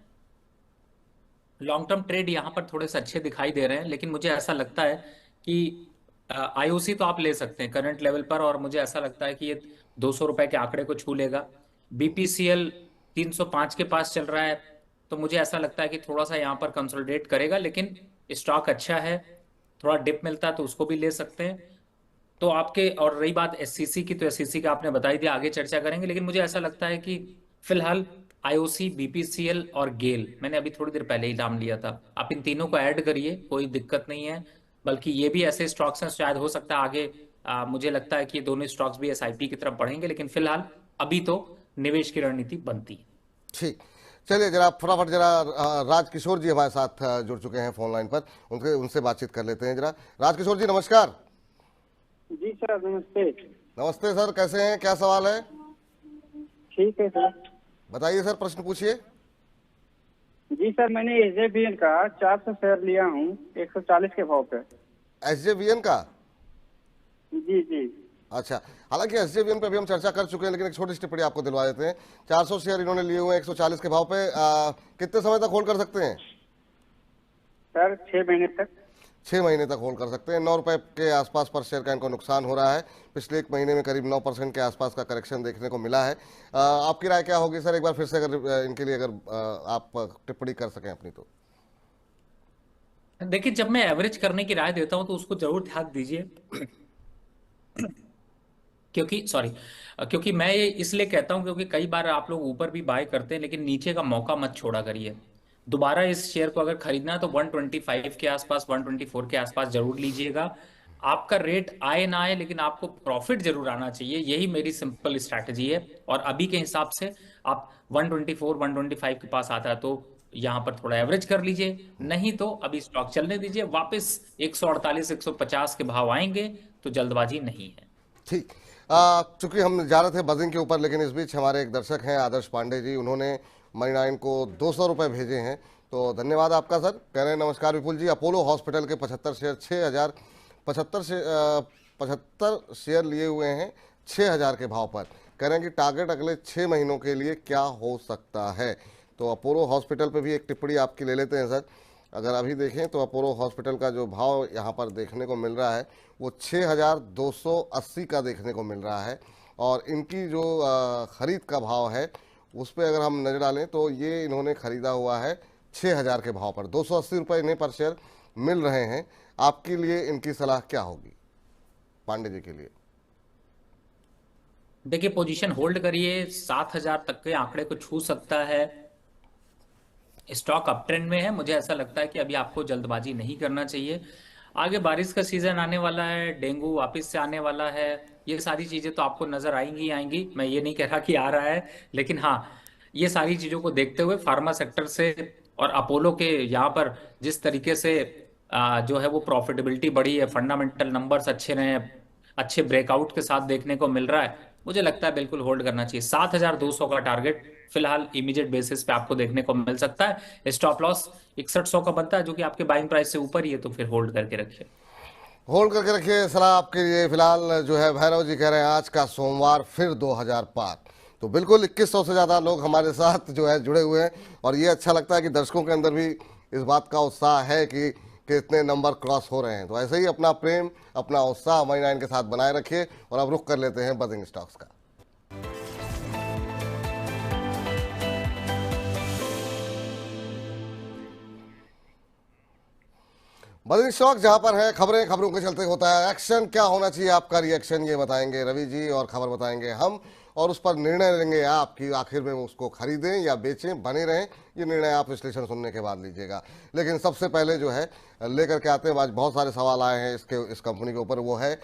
लॉन्ग टर्म ट्रेड यहाँ पर थोड़े से अच्छे दिखाई दे रहे हैं, लेकिन मुझे ऐसा लगता है कि आईओसी तो आप ले सकते हैं करंट लेवल पर, और मुझे ऐसा लगता है कि ये 200 रुपए के आंकड़े को छू लेगा। बीपीसीएल 305 के पास चल रहा है, तो मुझे ऐसा लगता है कि थोड़ा सा यहाँ पर कंसोलिडेट करेगा, लेकिन स्टॉक अच्छा है, थोड़ा डिप मिलता है तो उसको भी ले सकते हैं। तो आपके, और रही बात एससीसी की, तो एससीसी का आपने बता ही दिया, आगे चर्चा करेंगे, लेकिन मुझे ऐसा लगता है कि फिलहाल आईओसी, बीपीसीएल और गेल, मैंने अभी थोड़ी देर पहले ही नाम लिया था, आप इन तीनों को ऐड करिए, कोई दिक्कत नहीं है। बल्कि ये भी ऐसे स्टॉक्स हैं, शायद हो सकता है आगे मुझे लगता है कि ये दोनों स्टॉक्स भी एसआईपी की तरफ बढ़ेंगे, लेकिन फिलहाल अभी तो निवेश की रणनीति बनती है। ठीक, चलिए जरा फटाफट जरा राजकिशोर जी हमारे साथ जुड़ चुके हैं फोन लाइन पर, उनसे बातचीत कर लेते हैं जरा। राजकिशोर जी नमस्कार। जी सर नमस्ते। नमस्ते सर, कैसे हैं, क्या सवाल है? ठीक है सर, बताइए सर, प्रश्न पूछिए। जी सर, मैंने एसजेवीएन का 400 शेयर लिया हूँ 140 के भाव पे। एसजेवीएन का? जी जी। अच्छा, हालांकि एसजेवीएन पे भी हम चर्चा कर चुके हैं, लेकिन एक छोटी सी टिप्पणी आपको दिलवा देते हैं। 400 शेयर इन्होंने लिए हुए हैं 140 के भाव पे, कितने समय तक होल्ड कर सकते हैं सर? 6 महीने तक। 6 महीने तक होल्ड कर सकते हैं। 9 रुपए के आसपास पर शेयर का इनको नुकसान हो रहा है। पिछले 1 महीने में करीब 9% के आसपास का करेक्शन देखने को मिला है। आपकी राय क्या होगी सर, एक बार फिर से अगर इनके लिए अगर आप टिप्पणी कर सकें अपनी तो? देखिए, जब मैं एवरेज करने की राय देता हूं तो उसको जरूर ध्यान दीजिए, क्योंकि मैं ये इसलिए कहता हूं क्योंकि कई बार आप लोग ऊपर भी बाय करते हैं, लेकिन नीचे का मौका मत छोड़ा करिए। दोबारा इस शेयर को अगर खरीदना है तो 125 के आसपास, 124 के आसपास जरूर लीजिएगा। आपका रेट आए ना आए, लेकिन आपको प्रॉफिट जरूर आना चाहिए, यही मेरी सिंपल स्ट्रैटेजी है। और अभी के हिसाब से आप 124 125 के पास आता है तो यहाँ पर थोड़ा एवरेज कर लीजिए, नहीं तो अभी स्टॉक चलने दीजिए। वापस 148 150 के भाव आएंगे तो जल्दबाजी नहीं है। ठीक। चूंकि हम जा रहे थे बजिंग के ऊपर, लेकिन इस बीच हमारे एक दर्शक हैं आदर्श पांडे जी, उन्होंने मनी9 को 200 रुपये भेजे हैं, तो धन्यवाद आपका सर। कह रहे हैं नमस्कार विपुल जी, अपोलो हॉस्पिटल के 75 शेयर 75 शेयर लिए हुए हैं 6000 के भाव पर। कह रहे हैं कि टारगेट अगले 6 महीनों के लिए क्या हो सकता है। तो अपोलो हॉस्पिटल पे भी एक टिप्पणी आपकी ले लेते हैं सर। अगर अभी देखें तो अपोलो हॉस्पिटल का जो भाव यहाँ पर देखने को मिल रहा है वो 6280 का देखने को मिल रहा है, और इनकी जो ख़रीद का भाव है उस पर अगर हम नज़र डालें तो ये इन्होंने ख़रीदा हुआ है 6000 के भाव पर। 280 रुपये इन्हें पर शेयर मिल रहे हैं। आपके लिए इनकी सलाह क्या होगी पांडे जी के लिए? देखिए, पोजीशन होल्ड करिए, 7000 तक के आंकड़े को छू सकता है। स्टॉक अप ट्रेंड में है, मुझे ऐसा लगता है कि अभी आपको जल्दबाजी नहीं करना चाहिए। आगे बारिश का सीजन आने वाला है, डेंगू वापस से आने वाला है, ये सारी चीजें तो आपको नजर आएंगी आएंगी। मैं ये नहीं कह रहा कि आ रहा है, लेकिन हाँ, ये सारी चीजों को देखते हुए फार्मा सेक्टर से और अपोलो के यहाँ पर जिस तरीके से जो है वो प्रॉफिटेबिलिटी बढ़ी है, फंडामेंटल नंबर्स अच्छे रहे हैं, अच्छे ब्रेकआउट के साथ देखने को मिल रहा है, मुझे लगता है बिल्कुल होल्ड करना चाहिए। 7200 का टारगेट फिलहाल इमीडिएट बेसिस पे आपको देखने को मिल सकता है। स्टॉप लॉस 6100 का बनता है, जो कि आपके बाइंग प्राइस से ऊपर ही है, तो फिर होल्ड करके रखिए। होल्ड करके रखिए, सलाह आपके लिए। फिलहाल जो है भैरव जी कह रहे हैं आज का सोमवार फिर 2000 पार। तो बिल्कुल 2100 से ज़्यादा लोग हमारे साथ जो है जुड़े हुए हैं, और ये अच्छा लगता है कि दर्शकों के अंदर भी इस बात का उत्साह है कि कितने नंबर क्रॉस हो रहे हैं। तो ऐसे ही अपना प्रेम, अपना उत्साह मनी9 के साथ बनाए रखिए। और अब रुख कर लेते हैं बजिंग स्टॉक्स का। बजिंग स्टॉक जहां पर है, खबरों के चलते होता है एक्शन। क्या होना चाहिए आपका रिएक्शन, ये बताएंगे रवि जी, और खबर बताएंगे हम, और उस पर निर्णय लेंगे आप कि आखिर में उसको खरीदें या बेचें। बने रहें, ये निर्णय आप विश्लेषण सुनने के बाद लीजिएगा। लेकिन सबसे पहले जो है लेकर के आते हैं, आज बहुत सारे सवाल आए हैं इस कंपनी के ऊपर, वो है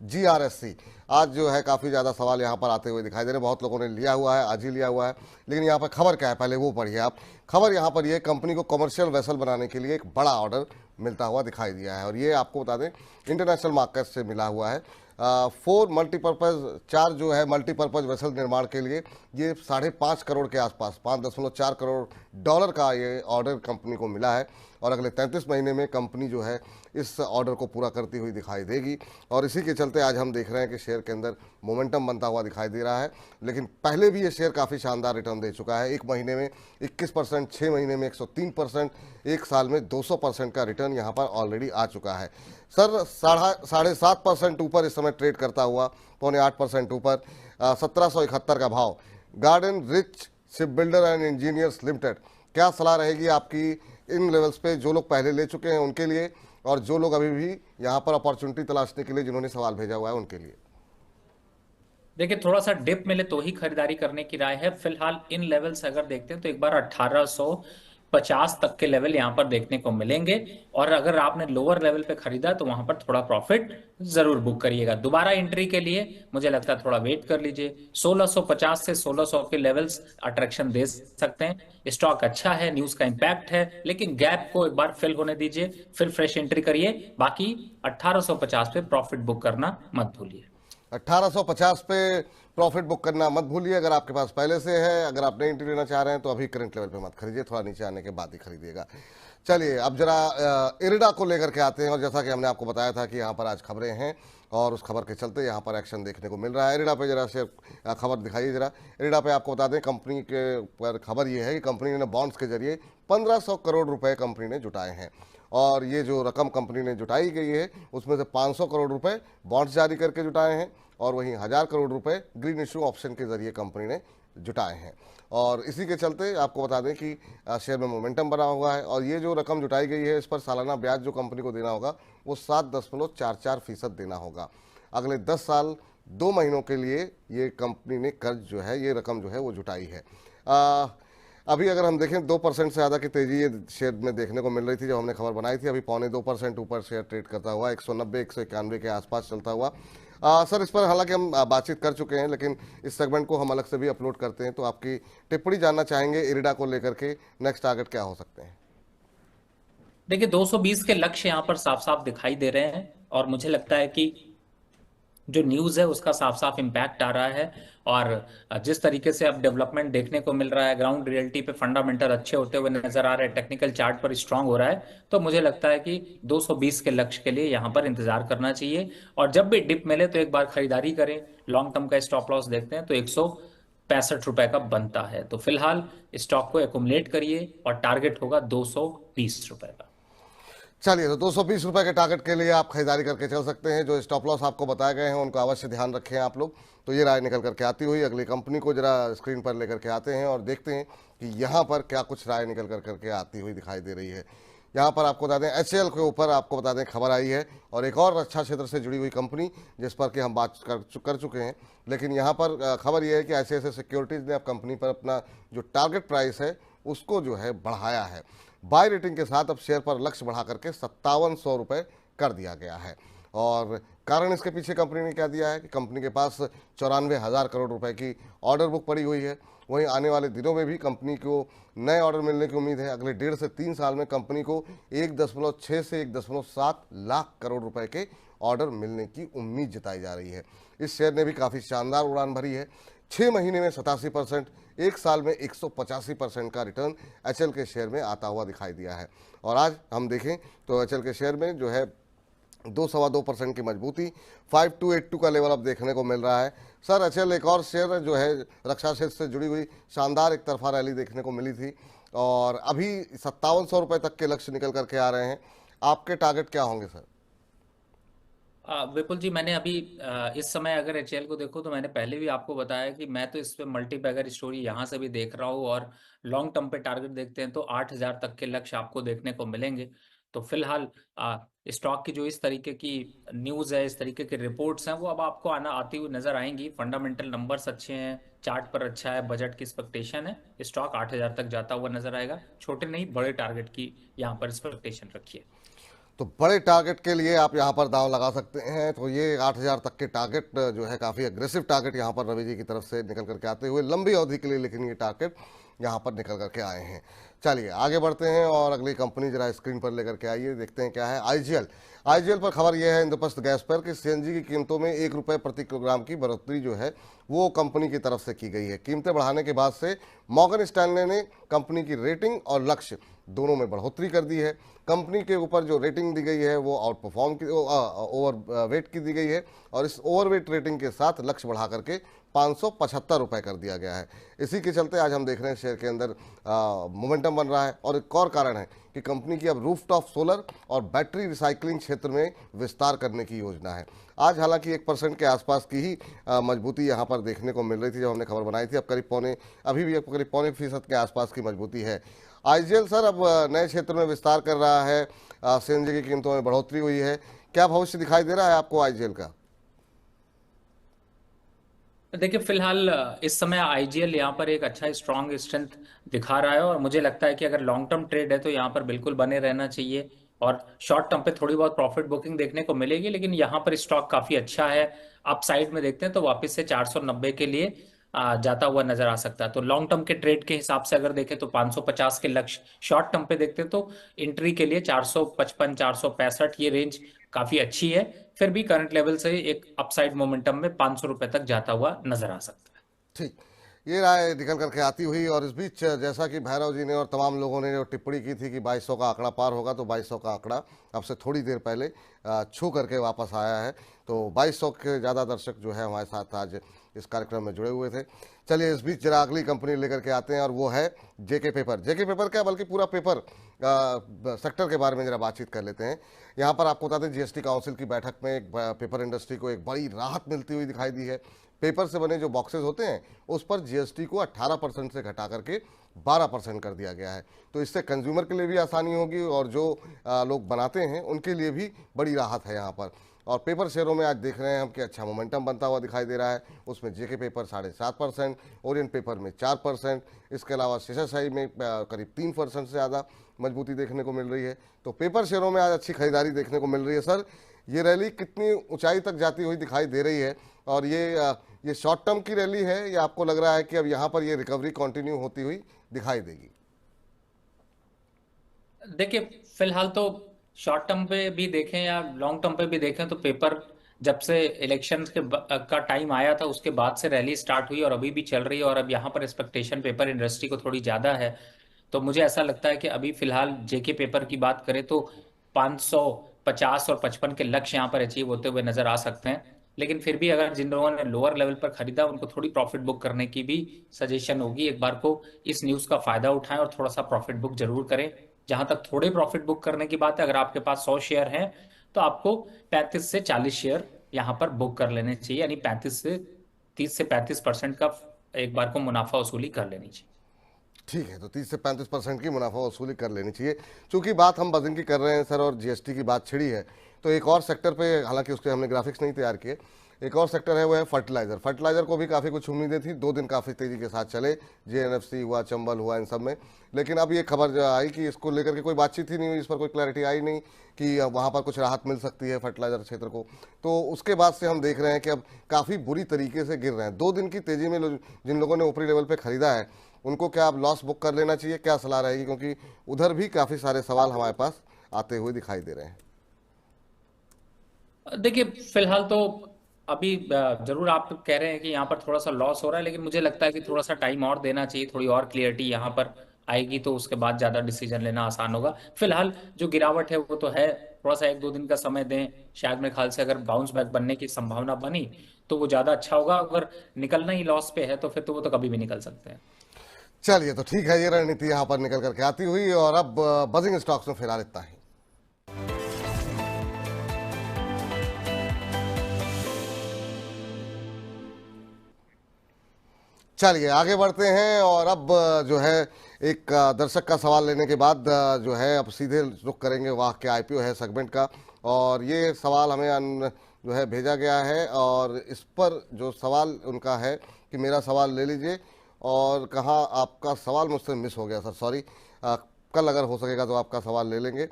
GRSC। आज जो है काफ़ी ज़्यादा सवाल यहाँ पर आते हुए दिखाई दे रहे हैं, बहुत लोगों ने लिया हुआ है, आज ही लिया हुआ है। लेकिन यहाँ पर खबर क्या है, पहले वो पढ़िए आप। खबर यहाँ पर ये कंपनी को कमर्शियल वेसल बनाने के लिए एक बड़ा ऑर्डर मिलता हुआ दिखाई दिया है, और ये आपको बता दें इंटरनेशनल मार्केट से मिला हुआ है। 4 जो है मल्टीपर्पज़ वेसल निर्माण के लिए ये 5.5 करोड़ के आसपास, $5.4 करोड़ का ये ऑर्डर कंपनी को मिला है, और अगले 33 महीने में कंपनी जो है इस ऑर्डर को पूरा करती हुई दिखाई देगी। और इसी के चलते आज हम देख रहे हैं कि शेयर के अंदर मोमेंटम बनता हुआ दिखाई दे रहा है। लेकिन पहले भी ये शेयर काफ़ी शानदार रिटर्न दे चुका है। 1 महीने में 21%, 6 महीने में 103%, 1 साल में 200% का रिटर्न यहाँ पर ऑलरेडी आ चुका है। सर 7.5% ऊपर इस समय ट्रेड करता हुआ, 7.25% ऊपर, 1771 का भाव। Garden rich ship builder and engineers limited, क्या सलाह रहेगी आपकी इन लेवल्स पे, जो लोग पहले ले चुके हैं उनके लिए, और जो लोग अभी भी यहाँ पर अपॉर्चुनिटी तलाशने के लिए जिन्होंने सवाल भेजा हुआ है उनके लिए? देखिए, थोड़ा सा डिप मिले तो ही खरीदारी करने की राय है। फिलहाल इन लेवल से अगर देखते हैं तो एक बार 1850 तक के लेवल यहाँ पर देखने को मिलेंगे, और अगर आपने लोअर लेवल पे खरीदा तो वहां पर थोड़ा प्रॉफिट जरूर बुक करिएगा। दोबारा एंट्री के लिए मुझे लगता है थोड़ा वेट कर लीजिए। 1650 से 1600 के लेवल्स अट्रैक्शन दे सकते हैं। स्टॉक अच्छा है, न्यूज का इंपैक्ट है, लेकिन गैप को एक बार फिल होने दीजिए, फिर फ्रेश एंट्री करिए। बाकी 1850 पे प्रॉफिट बुक करना मत भूलिए। 1850 पे प्रॉफिट बुक करना मत भूलिए। अगर आपके पास पहले से है, अगर आप नई एंट्री लेना चाह रहे हैं तो अभी करंट लेवल पे मत खरीदिए, थोड़ा नीचे आने के बाद ही खरीदिएगा। चलिए अब जरा इरिडा को लेकर के आते हैं, और जैसा कि हमने आपको बताया था कि यहाँ पर आज खबरें हैं, और उस खबर के चलते यहाँ पर एक्शन देखने को मिल रहा है। इरिडा पे जरा से खबर दिखाइए जरा। इरिडा पे आपको बता दें कंपनी के पर खबर ये है कि कंपनी ने बॉन्ड्स के जरिए 1500 करोड़ रुपए कंपनी ने जुटाए हैं, और ये जो रकम कंपनी ने जुटाई गई है उसमें से 500 करोड़ रुपए बॉन्ड्स जारी करके जुटाए हैं, और वहीं 1000 करोड़ रुपए ग्रीन इशू ऑप्शन के जरिए कंपनी ने जुटाए हैं। और इसी के चलते आपको बता दें कि शेयर में मोमेंटम बना हुआ है, और ये जो रकम जुटाई गई है इस पर सालाना ब्याज जो कंपनी को देना होगा वो 7.44% देना होगा। अगले 10 साल 2 महीनों के लिए ये कंपनी ने कर्ज जो है, ये रकम जो है वो जुटाई है। अभी अगर हम देखें 2% से ज़्यादा की तेजी ये शेयर में देखने को मिल रही थी जब हमने खबर बनाई थी। अभी 0.25% ऊपर शेयर ट्रेड करता हुआ 190 191 के आसपास चलता हुआ। सर इस पर हालांकि हम बातचीत कर चुके हैं, लेकिन इस सेगमेंट को हम अलग से भी अपलोड करते हैं, तो आपकी टिप्पणी जानना चाहेंगे इरिडा को लेकर के। नेक्स्ट टारगेट क्या हो सकते हैं? देखिए 220 के लक्ष्य यहाँ पर साफ साफ दिखाई दे रहे हैं और मुझे लगता है कि जो न्यूज़ है उसका साफ साफ इम्पैक्ट आ रहा है। और जिस तरीके से अब डेवलपमेंट देखने को मिल रहा है, ग्राउंड रियलिटी पे फंडामेंटल अच्छे होते हुए नजर आ रहे हैं, टेक्निकल चार्ट पर स्ट्रांग हो रहा है, तो मुझे लगता है कि 220 के लक्ष्य के लिए यहाँ पर इंतजार करना चाहिए। और जब भी डिप मिले तो एक बार खरीदारी करें। लॉन्ग टर्म का स्टॉप लॉस देखते हैं तो 165 रुपए का बनता है। तो फिलहाल स्टॉक को एकुमुलेट करिए और टारगेट होगा 220 रुपए का। चलिए, तो 220 रुपए के टारगेट के लिए आप खरीदारी करके चल सकते हैं। जो स्टॉप लॉस आपको बताए गए हैं उनको अवश्य ध्यान रखें आप लोग। तो ये राय निकल करके आती हुई अगली कंपनी को जरा स्क्रीन पर लेकर के आते हैं और देखते हैं कि यहाँ पर क्या कुछ राय निकल करके आती हुई दिखाई दे रही है। यहाँ पर आपको बता दें HAL के ऊपर आपको बता दें खबर आई है, और एक और रक्षा क्षेत्र से जुड़ी हुई कंपनी जिस पर कि हम बात कर चुके हैं। लेकिन यहाँ पर खबर यह है कि ICICI सिक्योरिटीज़ ने अब कंपनी पर अपना जो टारगेट प्राइस है उसको जो है बढ़ाया है। बाय रेटिंग के साथ अब शेयर पर लक्ष्य बढ़ा करके 5700 रुपये कर दिया गया है। और कारण इसके पीछे कंपनी ने क्या दिया है कि कंपनी के पास 94,000 करोड़ रुपए की ऑर्डर बुक पड़ी हुई है। वहीं आने वाले दिनों में भी कंपनी को नए ऑर्डर मिलने की उम्मीद है। अगले 1.5 से 3 साल में कंपनी को 1.6 से 1.7 लाख करोड़ रुपए के ऑर्डर मिलने की उम्मीद जताई जा रही है। इस शेयर ने भी काफ़ी शानदार उड़ान भरी है। 6 महीने में 87%, एक साल में 185% का रिटर्न HL के शेयर में आता हुआ दिखाई दिया है। और आज हम देखें तो HL के शेयर में जो है 2-2.25% की मजबूती, 5282 का लेवल अब देखने को मिल रहा है। सर HL एक और शेयर जो है रक्षा क्षेत्र से जुड़ी हुई शानदार एक तरफा रैली देखने को मिली थी और अभी 5700 रुपये तक के लक्ष्य निकल करके आ रहे हैं। आपके टारगेट क्या होंगे सर? विपुल जी, मैंने अभी इस समय अगर HAL को देखो तो मैंने पहले भी आपको बताया कि मैं तो इस पे मल्टी बैगर स्टोरी यहाँ से भी देख रहा हूँ। और लॉन्ग टर्म पे टारगेट देखते हैं तो 8,000 तक के लक्ष्य आपको देखने को मिलेंगे। तो फिलहाल स्टॉक की जो इस तरीके की न्यूज़ है, इस तरीके की रिपोर्ट्स हैं, वो अब आपको आती हुई नजर आएंगी। फंडामेंटल नंबर्स अच्छे हैं, चार्ट पर अच्छा है, बजट की एक्सपेक्टेशन है, स्टॉक 8,000 तक जाता हुआ नजर आएगा। छोटे नहीं बड़े टारगेट की यहाँ पर एक्सपेक्टेशन रखिए। तो बड़े टारगेट के लिए आप यहाँ पर दांव लगा सकते हैं। तो ये 8,000 तक के टारगेट जो है काफ़ी अग्रेसिव टारगेट यहाँ पर रवि जी की तरफ से निकल करके आते हुए लंबी अवधि के लिए, लेकिन ये टारगेट यहाँ पर निकल करके आए हैं। चलिए आगे बढ़ते हैं और अगली कंपनी जरा स्क्रीन पर लेकर के आइए, देखते हैं क्या है। IGL पर खबर यह है इंद्रप्रस्थ गैस पर कि CNG की कीमतों में 1 रुपये प्रति किलोग्राम की बढ़ोतरी जो है वो कंपनी की तरफ से की गई है। कीमतें बढ़ाने के बाद से मॉर्गन स्टैनले ने कंपनी की रेटिंग और लक्ष्य दोनों में बढ़ोतरी कर दी है। कंपनी के ऊपर जो रेटिंग दी गई है वो ओवरवेट की दी गई है और इस ओवरवेट रेटिंग के साथ लक्ष्य बढ़ा करके 575 रुपये कर दिया गया है। इसी के चलते आज हम देख रहे हैं शेयर के अंदर मोमेंटम बन रहा है। और एक और कारण है कि कंपनी की अब रूफटॉप सोलर और बैटरी रिसाइकलिंग क्षेत्र में विस्तार करने की योजना है। आज हालांकि 1% के आसपास की ही मजबूती यहाँ पर देखने को मिल रही थी जब हमने खबर बनाई थी। अब करीब करीब 0.25% के आसपास की मजबूती है। IGL सर अब नए क्षेत्र में विस्तार कर रहा है, CNG की कीमतों में बढ़ोतरी हुई है, क्या भविष्य दिखाई दे रहा है आपको IGL का? देखिए फिलहाल इस समय IGL यहाँ पर एक अच्छा स्ट्रांग स्ट्रेंथ दिखा रहा है और मुझे लगता है कि अगर लॉन्ग टर्म ट्रेड है तो यहाँ पर बिल्कुल बने रहना चाहिए। और शॉर्ट टर्म पे थोड़ी बहुत प्रॉफिट बुकिंग देखने को मिलेगी, लेकिन यहाँ पर स्टॉक काफी अच्छा है। अपसाइड में देखते हैं तो वापस से 490 के लिए जाता हुआ नजर आ सकता है। तो लॉन्ग टर्म के ट्रेड के हिसाब से अगर देखें तो 550 के लक्ष्य, शॉर्ट टर्म पे देखते हैं तो एंट्री के लिए 455 465 ये रेंज काफी अच्छी है। फिर भी करंट लेवल से एक अपसाइड मोमेंटम में 500 रुपए तक जाता हुआ नजर आ सकता है। ठीक, ये राय निकल करके आती हुई। और इस बीच जैसा कि भैरव जी ने और तमाम लोगों ने जो टिप्पणी की थी कि 2200 का आंकड़ा पार होगा, तो 2200 का आंकड़ा अब से थोड़ी देर पहले छू करके वापस आया है। तो 2200 के ज़्यादा दर्शक जो है हमारे साथ आज इस कार्यक्रम में जुड़े हुए थे। चलिए इस बीच जरा अगली कंपनी लेकर के आते हैं और वो है JK पेपर। JK पेपर क्या बल्कि पूरा पेपर सेक्टर के बारे में जरा बातचीट कर लेते हैं। यहाँ पर आपको बता दें GST काउंसिल की बैठक में एक पेपर इंडस्ट्री को एक बड़ी राहत मिलती हुई दिखाई दी है। पेपर से बने जो बॉक्सेस होते हैं उस पर GST को 18% से घटा करके 12% कर दिया गया है। तो इससे कंज्यूमर के लिए भी आसानी होगी और जो लोग बनाते हैं उनके लिए भी बड़ी राहत है यहाँ पर। और पेपर शेयरों में आज देख रहे हैं हम कि अच्छा मोमेंटम बनता हुआ दिखाई दे रहा है। उसमें जेके पेपर 7.5%, ओरिएंट पेपर में 4%, इसके अलावा शेषशाही में करीब 3% से ज़्यादा मजबूती देखने को मिल रही है। तो पेपर शेयरों में आज अच्छी खरीदारी देखने को मिल रही है। सर, ये रैली कितनी ऊंचाई तक जाती हुई दिखाई दे रही है, और ये शॉर्ट टर्म की रैली है या आपको लग रहा है कि अब यहाँ पर ये रिकवरी कंटिन्यू होती हुई दिखाई देगी? देखिए, फिलहाल तो शॉर्ट टर्म पे भी देखें या लॉन्ग टर्म पे भी देखें तो पेपर जब से इलेक्शन का टाइम आया था उसके बाद से रैली स्टार्ट हुई और अभी भी चल रही है। और अब यहाँ पर एक्सपेक्टेशन पेपर इंडस्ट्री को थोड़ी ज़्यादा है, तो मुझे ऐसा लगता है कि अभी फिलहाल जेके पेपर की बात करें तो 550 और 55 के लक्ष्य यहाँ पर अचीव होते हुए नजर आ सकते हैं। लेकिन फिर भी अगर जिन लोगों ने लोअर लेवल पर खरीदा उनको थोड़ी प्रॉफिट बुक करने की भी सजेशन होगी। एक बार को इस न्यूज़ का फायदा उठाएं और थोड़ा सा प्रॉफिट बुक जरूर करें। जहां तक थोड़े प्रॉफिट बुक करने की बात है, अगर आपके पास 100 शेयर हैं तो आपको 35 से 40 शेयर यहाँ पर बुक कर लेने चाहिए, यानी 30 से 35% का एक बार को मुनाफा वसूली कर लेनी चाहिए। ठीक है, तो 30 से 35% की मुनाफा वसूली कर लेनी चाहिए। चूंकि बात हम बजिंग की कर रहे हैं सर और जीएसटी की बात छिड़ी है, तो एक और सेक्टर पे, हालांकि उसके हमने ग्राफिक्स नहीं तैयार किए, एक और सेक्टर है वो है फर्टिलाइजर। फर्टिलाइजर को भी काफ़ी कुछ उम्मीदें थी, 2 दिन काफ़ी तेज़ी के साथ चले, जेएनएफसी हुआ, चंबल हुआ, इन सब में। लेकिन अब ये खबर जो आई कि इसको लेकर के कोई बातचीत ही नहीं हुई, इस पर कोई क्लैरिटी आई नहीं कि वहाँ पर कुछ राहत मिल सकती है फर्टिलाइजर क्षेत्र को। तो उसके बाद से हम देख रहे हैं कि अब काफ़ी बुरी तरीके से गिर रहे हैं। 2 दिन की तेज़ी में जिन लोगों ने ऊपरी लेवल पर खरीदा है उनको क्या अब लॉस बुक कर लेना चाहिए, क्या सलाह रहेगी? क्योंकि उधर भी काफ़ी सारे सवाल हमारे पास आते हुए दिखाई दे रहे हैं। देखिए, फिलहाल तो अभी जरूर आप कह रहे हैं कि यहाँ पर थोड़ा सा लॉस हो रहा है, लेकिन मुझे लगता है कि थोड़ा सा टाइम और देना चाहिए, थोड़ी और क्लियरिटी यहाँ पर आएगी तो उसके बाद ज़्यादा डिसीजन लेना आसान होगा। फिलहाल जो गिरावट है वो तो है, थोड़ा सा 1-2 दिन का समय दें। शायद मेरे ख्याल से अगर बाउंस बैक बनने की संभावना बनी तो वो ज़्यादा अच्छा होगा। अगर निकलना ही लॉस पे है तो फिर तो वो तो कभी भी निकल सकते हैं। चलिए, तो ठीक है, ये रणनीति यहाँ पर निकल करके आती हुई। और अब बजिंग स्टॉक्स में फिलहाल इतना ही। चलिए आगे बढ़ते हैं, और अब जो है एक दर्शक का सवाल लेने के बाद जो है अब सीधे रुख करेंगे वाह क्या आईपीओ है सेगमेंट का। और ये सवाल हमें जो है भेजा गया है, और इस पर जो सवाल उनका है कि मेरा सवाल ले लीजिए, और कहा आपका सवाल मुझसे मिस हो गया सर, सॉरी। कल अगर हो सकेगा तो आपका सवाल ले लेंगे,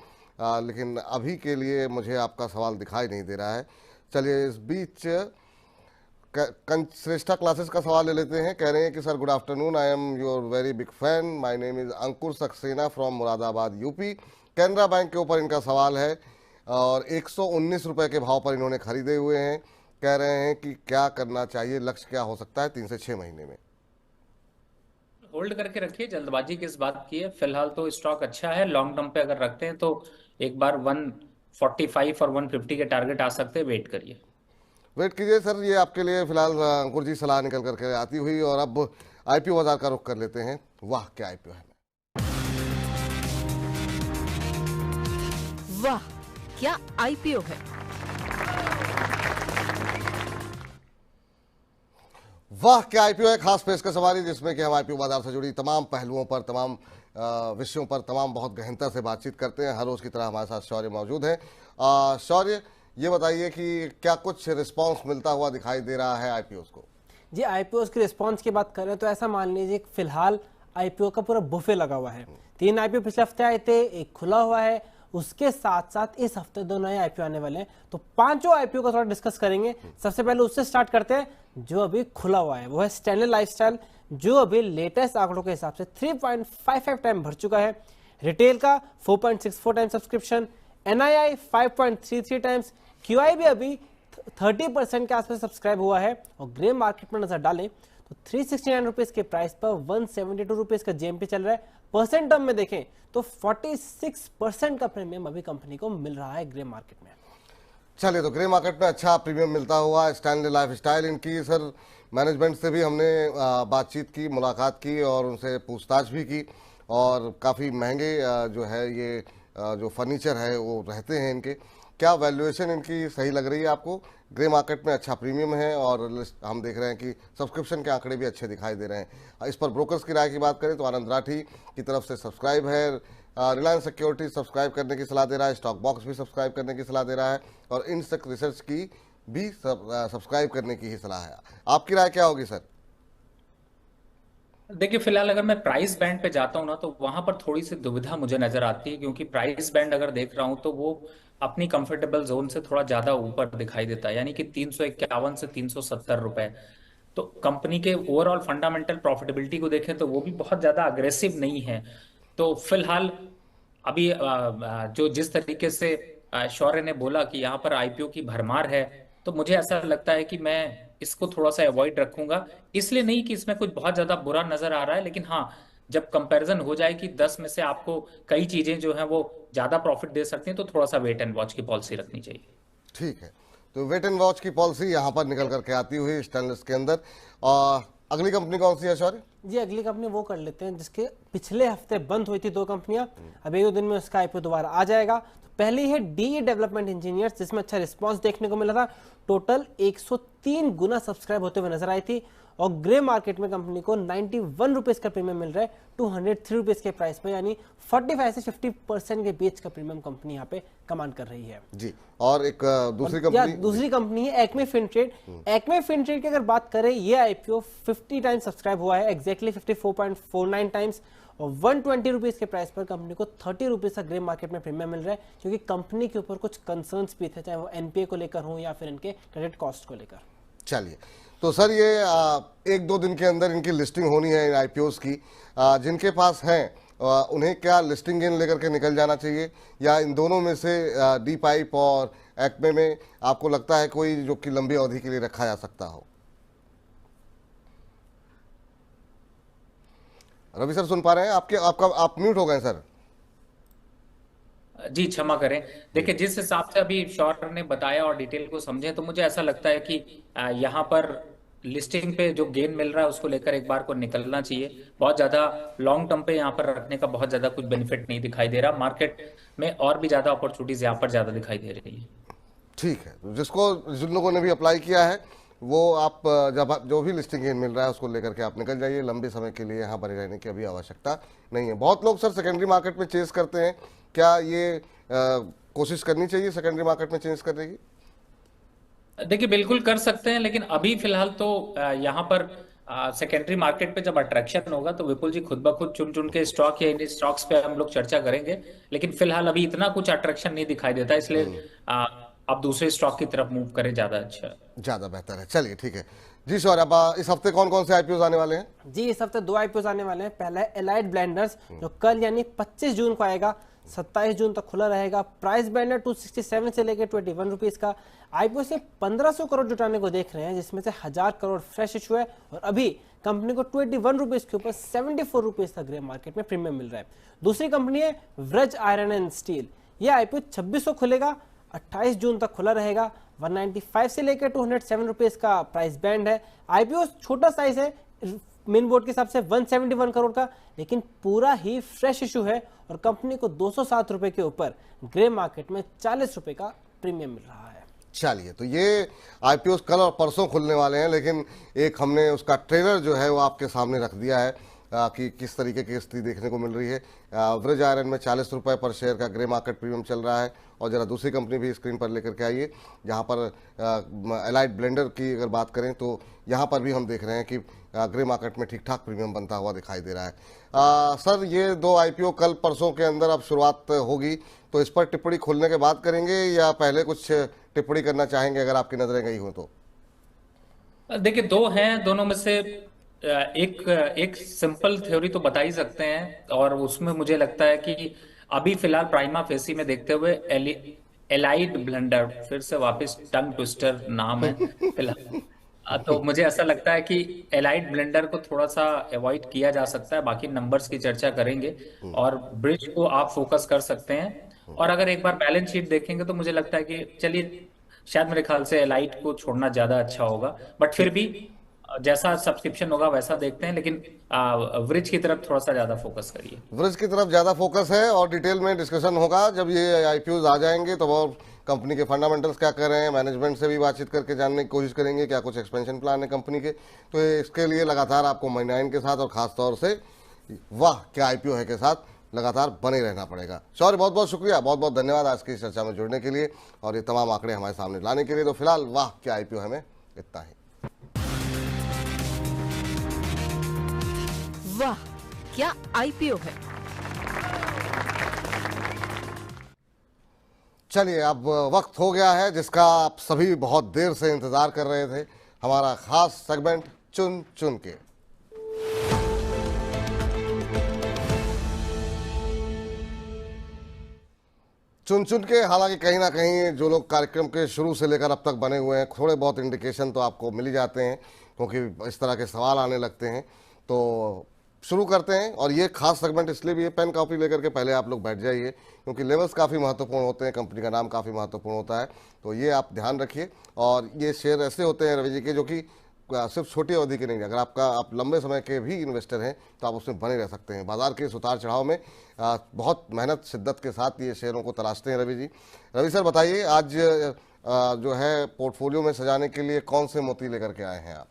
लेकिन अभी के लिए मुझे आपका सवाल दिखाई नहीं दे रहा है। चलिए, इस बीच श्रेष्ठा क्लासेस का सवाल ले लेते हैं। कह रहे हैं कि sir good afternoon, I am your very big fan, my name is Ankur Saxena from Moradabad UP. Canara bank के ऊपर इनका सवाल है, और 119 रुपये के भाव पर इन्होंने खरीदे हुए हैं। कह रहे हैं कि क्या करना चाहिए, लक्ष्य क्या हो सकता है 3 से 6 महीने में? होल्ड करके रखिए, जल्दबाजी किस बात की है। फिलहाल तो स्टॉक अच्छा है। लॉन्ग टर्म पे अगर रखते हैं तो एक बार 145 और 150 के टारगेट आ सकते हैं, वेट करिए। वेट कीजिए सर, ये आपके लिए फिलहाल अंकुर जी सलाह निकल करके आती हुई। और अब आईपीओ बाजार का रुख कर लेते हैं। वाह क्या आईपीओ है। वाह क्या आईपीओ है। वाह क्या आईपीओ है, खास पेशकश हमारी, जिसमें कि हम आईपीओ बाजार से जुड़ी तमाम पहलुओं पर, तमाम विषयों पर, तमाम बहुत गहनता से बातचीत करते हैं। हर रोज की तरह हमारे साथ शौर्य मौजूद है। शौर्य, ये बताइए कि क्या कुछ रिस्पांस मिलता हुआ दिखाई दे रहा है आईपीओ को? जी, आईपीओ की रिस्पांस की बात करें तो ऐसा मान लीजिए फिलहाल आईपीओ का पूरा बुफे लगा हुआ है। 3 आईपीओ पिछले हफ्ते आए थे, एक खुला हुआ है, उसके साथ साथ इस हफ्ते 2 नए आईपीओ आने वाले हैं। तो 5 आईपीओ का थोड़ा डिस्कस करेंगे। सबसे पहले उससे स्टार्ट करते हैं जो अभी खुला हुआ है, वो है स्टैंडर्ड लाइफस्टाइल, जो अभी लेटेस्ट आंकड़ों के हिसाब से 3.55 टाइम भर चुका है। रिटेल का 4.64 time subscription, NII 5.33 times, QI भी अभी 30% के आसपास सब्सक्राइब हुआ है। और ग्रे मार्केट में नजर डालें तो 369 रुपीज के प्राइस पर 172 रुपीज का जेएमपी चल रहा है। परसेंट टर्म में देखें तो 46% का प्रीमियम अभी कंपनी को मिल रहा है ग्रे मार्केट में। चलिए, तो ग्रे मार्केट में अच्छा प्रीमियम मिलता हुआ स्टैंडर्ड लाइफस्टाइल, इनकी सर मैनेजमेंट से भी हमने बातचीत की, मुलाकात की और उनसे पूछताछ भी की। और काफ़ी महंगे जो है ये जो फर्नीचर है वो रहते हैं इनके। क्या वैल्यूएशन इनकी सही लग रही है आपको? ग्रे मार्केट में अच्छा प्रीमियम है और हम देख रहे हैं कि सब्सक्रिप्शन के आंकड़े भी अच्छे दिखाई दे रहे हैं। इस पर ब्रोकर्स की राय की बात करें तो आनंद राठी की तरफ से सब्सक्राइब है, रिलायंस सिक्योरिटी सब्सक्राइब करने की सलाह दे रहा है, स्टॉक बॉक्स भी सब्सक्राइब करने की सलाह दे रहा है और इनसेक रिसर्च की भी सब्सक्राइब करने की ही सलाह है। आपकी राय क्या होगी सर? देखिए, फिलहाल अगर मैं प्राइस बैंड पे जाता हूँ ना तो वहां पर थोड़ी सी दुविधा मुझे नजर आती है, क्योंकि प्राइस बैंड अगर देख रहा हूँ तो वो अपनी कंफर्टेबल जोन से थोड़ा ज्यादा ऊपर दिखाई देता है, यानी कि 351 से 370 रुपए। तो कंपनी के ओवरऑल फंडामेंटल प्रॉफिटेबिलिटी को देखें तो वो भी बहुत ज्यादा अग्रेसिव नहीं है। तो फिलहाल अभी जो जिस तरीके से शौर्य ने बोला कि यहाँ पर आईपीओ की भरमार है, तो मुझे ऐसा लगता है कि मैं इसको थोड़ा सा अवॉइड रखूंगा। इसलिए नहीं कि इसमें कुछ बहुत ज्यादा बुरा नजर आ रहा है, लेकिन हाँ, जब कंपैरिजन हो जाए कि 10 में से आपको कई चीजें जो हैं वो ज्यादा प्रॉफिट दे सकती हैं, तो थोड़ा सा वेट एंड वॉच की पॉलिसी रखनी चाहिए। ठीक है, तो वेट एंड वॉच की पॉलिसी यहाँ पर निकल करके आती हुई स्टेनलेस के अंदर। और अगली कंपनी कौन सी है शौर्य? जी, अगली कंपनी वो कर लेते हैं जिसके पिछले हफ्ते बंद हुई थी 2 कंपनियां, अब 1-2 दिन में उसका आईपीओ दोबारा आ जाएगा। तो पहली है डीई डेवलपमेंट इंजीनियर्स, जिसमें अच्छा रिस्पांस देखने को मिला था। टोटल 103 गुना सब्सक्राइब होते हुए नजर आई थी और ग्रे मार्केट में कंपनी को 91 रुपीज का प्रीमियम मिल रहा है 203 रुपीज के प्राइस पे, यानी 45 से 50% के बीच का प्रीमियम कंपनी यहाँ पे कमांड कर रही है जी। और एक दूसरी कंपनी है एक्मे फिनट्रेड। एक्मे फिनट्रेड की अगर बात करें, ये आईपीओ 50 टाइम्स सब्सक्राइब हुआ है, एग्जैक्टली 54.49 टाइम्स, और 120 रुपीज के प्राइस पर कंपनी को 30 रुपीज का ग्रे मार्केट में प्रीमियम मिल रहा है, क्योंकि कंपनी के ऊपर कुछ कंसर्न्स भी थे, चाहे वो एनपीए को लेकर हो या फिर इनके क्रेडिट कॉस्ट को लेकर। चलिए, तो सर ये 1-2 दिन के अंदर इनकी लिस्टिंग होनी है इन आईपीओस की। जिनके पास हैं उन्हें क्या लिस्टिंग गेन लेकर के निकल जाना चाहिए, या इन दोनों में से डी पाइप और एक्मे में आपको लगता है कोई जो कि लंबी अवधि के लिए रखा जा सकता हो? रवि सर सुन पा रहे हैं? आप म्यूट हो गए सर। जी क्षमा करें। देखिए, जिस हिसाब से अभी शौर्य ने बताया और डिटेल को समझे, तो मुझे ऐसा लगता है कि यहाँ पर लिस्टिंग पे जो गेन मिल रहा है उसको लेकर एक बार को निकलना चाहिए। बहुत ज्यादा लॉन्ग टर्म पे यहाँ पर रखने का बहुत ज्यादा कुछ बेनिफिट नहीं दिखाई दे रहा। मार्केट में और भी ज्यादा अपॉर्चुनिटीज यहाँ पर ज्यादा दिखाई दे रही है। ठीक है, तो जिन लोगों ने भी अप्लाई किया है वो आप जब जो भी लिस्टिंग गेन मिल रहा है उसको लेकर के आप निकल जाइए। लंबे समय के लिए यहाँ बने रहने की अभी आवश्यकता नहीं है। बहुत लोग सर सेकेंडरी मार्केट में चेस करते हैं, क्या ये कोशिश करनी चाहिए सेकेंडरी मार्केट में चेंज करने की? देखिए, बिल्कुल कर सकते हैं, लेकिन अभी फिलहाल तो यहाँ पर सेकेंडरी मार्केट पे जब अट्रैक्शन होगा तो विपुल जी खुद ब खुद चुन चुन के स्टॉक या इन स्टॉक्स पे हम लोग चर्चा करेंगे। लेकिन फिलहाल अभी इतना कुछ अट्रैक्शन नहीं दिखाई देता, इसलिए अब दूसरे स्टॉक की तरफ मूव करें, ज्यादा अच्छा, ज्यादा बेहतर है। चलिए ठीक है जी। सर अब इस हफ्ते कौन कौन से आईपीओ आने वाले हैं? जी, इस हफ्ते 2 आईपीओ आने वाले हैं। पहला है एलाइड ब्लेंडर्स, जो कल यानी 25 जून को आएगा, 27 जून तक खुला रहेगा। प्राइस बैंड है 267 से लेकर 21 रुपीज का। आईपीओ से 1500 करोड़ जुटाने को देख रहे हैं, जिसमें से 1000 करोड़ फ्रेश इशू है और अभी कंपनी को 21 रुपीज के ऊपर 74 रुपीज का ग्रे मार्केट में प्रीमियम मिल रहा है। दूसरी कंपनी है व्रज आयरन एंड स्टील। यह आईपीओ 26 को खुलेगा, 28 जून तक खुला रहेगा। 195 से लेकर 207 रुपीज का प्राइस बैंड है। आईपीओ छोटा साइज है मेन बोर्ड के हिसाब से 171 करोड़ का, लेकिन पूरा ही फ्रेश इशू है और कंपनी को 207 रुपए के ऊपर ग्रे मार्केट में 40 रुपए का प्रीमियम मिल रहा है। चलिए, तो ये आईपीओ कल और परसों खुलने वाले हैं, लेकिन एक हमने उसका ट्रेलर जो है वो आपके सामने रख दिया है कि किस तरीके की स्थिति देखने को मिल रही है। व्रज आयरन में 40 रुपये पर शेयर का ग्रे मार्केट प्रीमियम चल रहा है। और जरा दूसरी कंपनी भी स्क्रीन पर लेकर के आइए, जहां पर एलाइड ब्लेंडर की अगर बात करें तो यहाँ पर भी हम देख रहे हैं कि ग्रे मार्केट में ठीक ठाक प्रीमियम बनता हुआ दिखाई दे रहा है। सर, ये 2 आईपीओ कल परसों के अंदर अब शुरुआत होगी, तो इस पर टिप्पणी खोलने के बाद करेंगे या पहले कुछ टिप्पणी करना चाहेंगे अगर आपकी नजरें गई हो तो? देखिए, 2 हैं, दोनों में से एक सिंपल थ्योरी तो बता ही सकते हैं, और उसमें मुझे लगता है कि अभी फिलहाल प्राइमा फेसी में देखते हुए एलाइड ब्लेंडर, फिर से वापस टंग ट्विस्टर नाम है फिलहाल, तो मुझे ऐसा लगता है कि एलाइड ब्लेंडर को थोड़ा सा अवॉइड किया जा सकता है। बाकी नंबर्स की चर्चा करेंगे और ब्रिज को आप फोकस कर सकते हैं। और अगर एक बार बैलेंस शीट देखेंगे तो मुझे लगता है कि चलिए, शायद मेरे ख्याल से एलाइड को छोड़ना ज्यादा अच्छा होगा, बट फिर भी जैसा सब्सक्रिप्शन होगा वैसा देखते हैं, लेकिन वृक्ष की तरफ थोड़ा सा ज्यादा फोकस करिए। वृक्ष की तरफ ज़्यादा फोकस है और डिटेल में डिस्कशन होगा जब ये आईपीओ आ जाएंगे, तो और कंपनी के फंडामेंटल्स क्या कर रहे हैं, मैनेजमेंट से भी बातचीत करके जानने की कोशिश करेंगे क्या कुछ एक्सपेंशन प्लान है कंपनी के। तो इसके लिए लगातार आपको मनी9 के साथ और ख़ास तौर से वाह क्या आईपीओ है के साथ लगातार बने रहना पड़ेगा। शौर्य, बहुत बहुत शुक्रिया, बहुत बहुत धन्यवाद आज की इस चर्चा में जुड़ने के लिए और ये तमाम आंकड़े हमारे सामने लाने के लिए। तो फिलहाल वाह क्या आईपीओ है में इतना ही। वाह क्या आईपीओ है। चलिए अब वक्त हो गया है जिसका आप सभी बहुत देर से इंतजार कर रहे थे, हमारा खास सेगमेंट चुन चुन के। चुन चुन के हालांकि कहीं ना कहीं जो लोग कार्यक्रम के शुरू से लेकर अब तक बने हुए हैं, थोड़े बहुत इंडिकेशन तो आपको मिल ही जाते हैं क्योंकि इस तरह के सवाल आने लगते हैं। तो शुरू करते हैं और ये खास सेगमेंट इसलिए भी है, पेन कॉपी लेकर के पहले आप लोग बैठ जाइए क्योंकि लेवल्स काफ़ी महत्वपूर्ण होते हैं, कंपनी का नाम काफ़ी महत्वपूर्ण होता है, तो ये आप ध्यान रखिए। और ये शेयर ऐसे होते हैं रवि जी के जो कि सिर्फ छोटी अवधि के नहीं, अगर आप लंबे समय के भी इन्वेस्टर हैं तो आप उसमें बने रह सकते हैं। बाजार के इस उतार चढ़ाव में बहुत मेहनत शिद्दत के साथ ये शेयरों को तलाशते हैं रवि जी। रवि सर बताइए, आज जो है पोर्टफोलियो में सजाने के लिए कौन से मोती लेकर के आए हैं आप?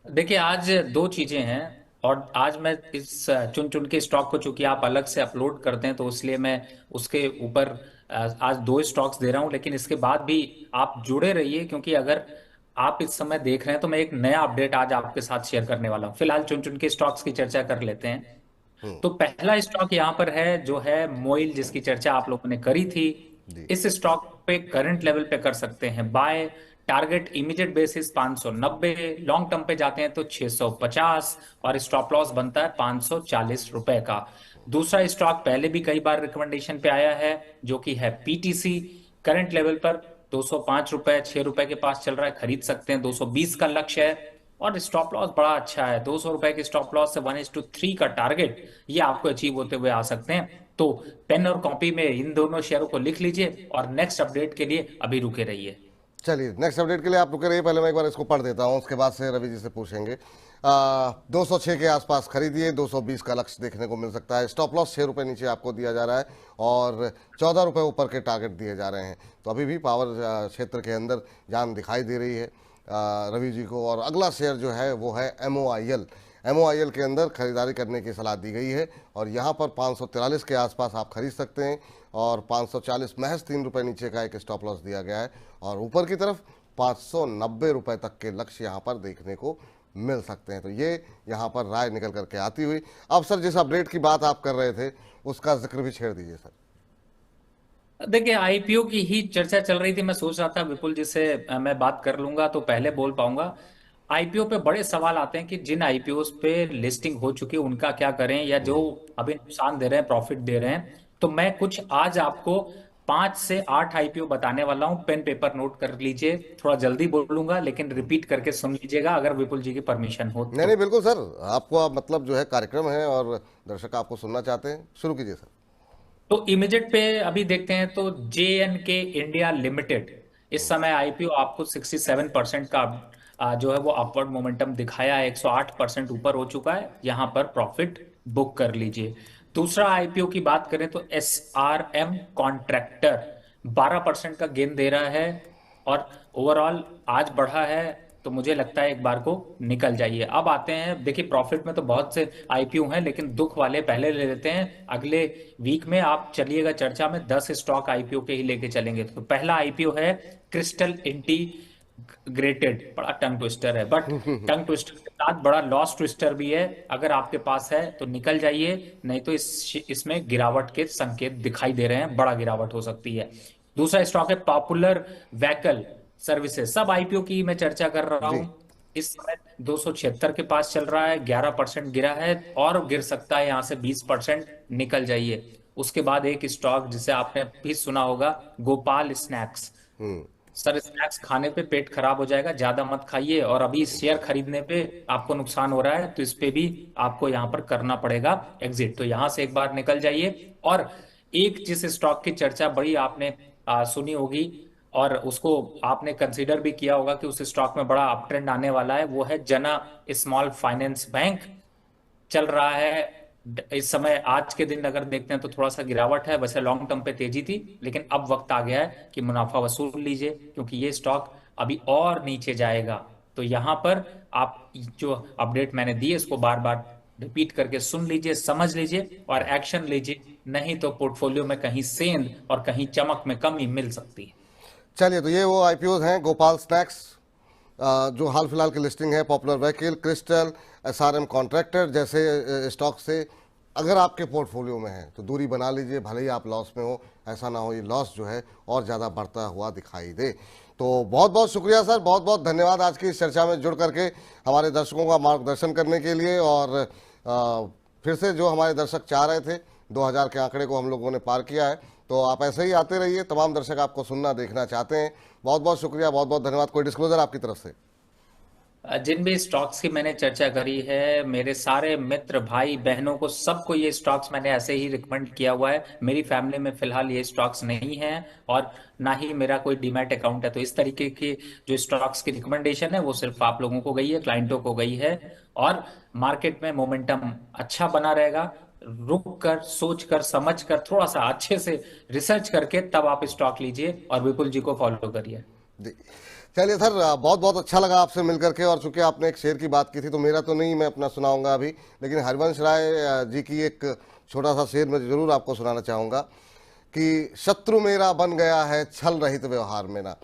देखिए आज दो चीजें हैं और आज मैं इस चुन चुन के स्टॉक को, चूंकि आप अलग से अपलोड करते हैं तो इसलिए मैं उसके ऊपर आज दो स्टॉक्स दे रहा हूं, लेकिन इसके बाद भी आप जुड़े रहिए क्योंकि अगर आप इस समय देख रहे हैं तो मैं एक नया अपडेट आज आपके साथ शेयर करने वाला हूं। फिलहाल चुन चुन के स्टॉक्स की चर्चा कर लेते हैं। तो पहला स्टॉक यहाँ पर है जो है मोइल, जिसकी चर्चा आप लोगों ने करी थी। इस स्टॉक पे करंट लेवल पे कर सकते हैं by, target immediate basis 590, long term पे जाते हैं तो 650 और स्टॉप लॉस बनता है 540 रुपए का। दूसरा स्टॉक पहले भी कई बार रिकमेंडेशन पे आया है जो कि है पीटीसी, करंट लेवल पर 205 रुपए 6 रुपए के पास चल रहा है, खरीद सकते हैं। 220 का लक्ष्य है और स्टॉप लॉस बड़ा अच्छा है, 200 रुपए के स्टॉप लॉस से 1:3 का टारगेट ये आपको अचीव होते हुए आ सकते हैं। तो पेन और कॉपी में इन दोनों शेयरों को लिख लीजिए और नेक्स्ट अपडेट के लिए अभी रुके रहिए। चलिए नेक्स्ट अपडेट के लिए आप रुके रहिए, पहले मैं एक बार इसको पढ़ देता हूँ, उसके बाद से रवि जी से पूछेंगे। 206 के आसपास खरीदिए, 220 का लक्ष्य देखने को मिल सकता है। स्टॉप लॉस 6 रुपये नीचे आपको दिया जा रहा है और 14 रुपये ऊपर के टारगेट दिए जा रहे हैं। तो अभी भी पावर क्षेत्र के अंदर जान दिखाई दे रही है रवि जी को। और अगला शेयर जो है वो है MOIL के अंदर खरीदारी करने की सलाह दी गई है और यहाँ पर 543 के आसपास आप खरीद सकते हैं और 540 महज 3 रुपये नीचे का एक स्टॉप लॉस दिया गया है और ऊपर की तरफ 590 रुपये तक के लक्ष्य यहाँ पर देखने को मिल सकते हैं। तो ये यहाँ पर राय निकल करके आती हुई। अब सर जिस अपडेट की बात आप कर रहे थे उसका जिक्र भी छेड़ दीजिए सर। देखिए आईपीओ की ही चर्चा चल रही थी, मैं सोच रहा था विपुल जी से मैं बात कर लूंगा तो पहले बोल पाऊंगा। आईपीओ पे बड़े सवाल आते हैं कि जिन आईपीओ पे लिस्टिंग हो चुकी है उनका क्या करें, या जो अभी नुकसान दे रहे हैं, प्रॉफिट दे रहे हैं। तो मैं कुछ आज आपको 5 से 8 आईपीओ बताने वाला हूं, पेन पेपर नोट कर लीजिए। थोड़ा जल्दी बोलूंगा लेकिन रिपीट करके सुन लीजिएगा अगर विपुल जी की परमिशन हो तो। नहीं बिल्कुल सर, आपको मतलब जो है कार्यक्रम है और दर्शक आपको सुनना चाहते हैं, शुरू कीजिए सर। तो इमीडिएट पे अभी देखते हैं तो JNK इंडिया लिमिटेड इस समय आईपीओ आपको 67% का जो है वो अपवर्ड मोमेंटम दिखाया है, 108% ऊपर हो चुका है। यहां पर प्रॉफिट बुक कर लीजिए। दूसरा आईपीओ की बात करें तो SRM कॉन्ट्रैक्टर 12% का गेन दे रहा है और ओवरऑल आज बढ़ा है, तो मुझे लगता है एक बार को निकल जाइए। अब आते हैं, देखिए प्रॉफिट में तो बहुत से आईपीओ हैं लेकिन दुख वाले पहले ले लेते हैं। अगले वीक में आप चलिएगा चर्चा में 10 स्टॉक आईपीओ के ही लेके चलेंगे। तो पहला आईपीओ है क्रिस्टल इंटीग्रेटेड, बड़ा टंग ट्विस्टर है बट टंग ट्विस्टर के साथ बड़ा लॉस ट्विस्टर भी है। अगर आपके पास है तो निकल जाइए, नहीं तो इसमें गिरावट के संकेत दिखाई दे रहे हैं, बड़ा गिरावट हो सकती है। दूसरा स्टॉक है पॉपुलर व्हीकल सर्विसेज, सब आईपीओ की मैं चर्चा कर रहा हूं। इस समय 276 के पास चल रहा है, 11% गिरा है और गिर सकता है, यहां से 20% निकल जाइए। उसके बाद एक स्टॉक जिसे आपने भी सुना होगा, गोपाल स्नैक्स। सर स्नैक्स खाने पे पेट खराब हो जाएगा, ज्यादा मत खाइए और अभी शेयर खरीदने पे आपको नुकसान हो रहा है तो इस पे भी आपको यहां पर करना पड़ेगा एग्जिट। तो यहां से एक बार निकल जाइए। और एक जिस स्टॉक की चर्चा बड़ी आपने सुनी होगी और उसको आपने कंसीडर भी किया होगा कि उस स्टॉक में बड़ा अप ट्रेंड आने वाला है, वो है जना स्मॉल फाइनेंस बैंक। चल रहा है इस समय, आज के दिन अगर देखते हैं तो थोड़ा सा गिरावट है, वैसे लॉन्ग टर्म पे तेजी थी, लेकिन अब वक्त आ गया है कि मुनाफा वसूल लीजिए, क्योंकि ये स्टॉक अभी और नीचे जाएगा। तो यहाँ पर आप जो अपडेट मैंने दी है इसको बार बार रिपीट करके सुन लीजिए, समझ लीजिए और एक्शन लीजिए, नहीं तो पोर्टफोलियो में कहीं सेंध और कहीं चमक में कमी मिल सकती है। चलिए, तो ये वो आईपीओ हैं, गोपाल स्नैक्स जो हाल फिलहाल की लिस्टिंग है, popular vehicle, crystal, SRM contractor जैसे स्टॉक से अगर आपके पोर्टफोलियो में है तो दूरी बना लीजिए, भले ही आप लॉस में हो, ऐसा ना हो ये लॉस जो है और ज़्यादा बढ़ता हुआ दिखाई दे। तो बहुत बहुत शुक्रिया सर, बहुत बहुत धन्यवाद आज की इस चर्चा में जुड़ करके हमारे दर्शकों का मार्गदर्शन करने के लिए। और फिर से जो हमारे दर्शक चाह रहे थे 2000 के आंकड़े को हम लोगों ने पार किया है, तो आप ऐसे ही आते रहिए, तमाम दर्शक आपको सुनना देखना चाहते हैं। बहुत बहुत शुक्रिया, बहुत बहुत धन्यवाद। कोई डिस्क्लोजर आपकी तरफ से? जिन भी स्टॉक्स की मैंने चर्चा करी है, मेरे सारे मित्र भाई बहनों को सबको ये स्टॉक्स मैंने ऐसे ही रिकमेंड किया हुआ है। मेरी फैमिली में फिलहाल ये स्टॉक्स नहीं है और ना ही मेरा कोई डीमैट अकाउंट है, तो इस तरीके की जो स्टॉक्स की रिकमेंडेशन है वो सिर्फ आप लोगों को गई है, क्लाइंटों को गई है। और मार्केट में मोमेंटम अच्छा बना रहेगा, रुक कर सोच कर समझ कर थोड़ा सा अच्छे से रिसर्च करके तब आप स्टॉक लीजिए और विपुल जी को फॉलो करिए। चलिए सर, बहुत बहुत अच्छा लगा आपसे मिलकर के। और चूंकि आपने एक शेर की बात की थी तो मेरा तो नहीं, मैं अपना सुनाऊंगा अभी, लेकिन हरिवंश राय जी की एक छोटा सा शेर मैं जरूर आपको सुनाना चाहूँगा कि शत्रु मेरा बन गया है छल रहित व्यवहार मेरा।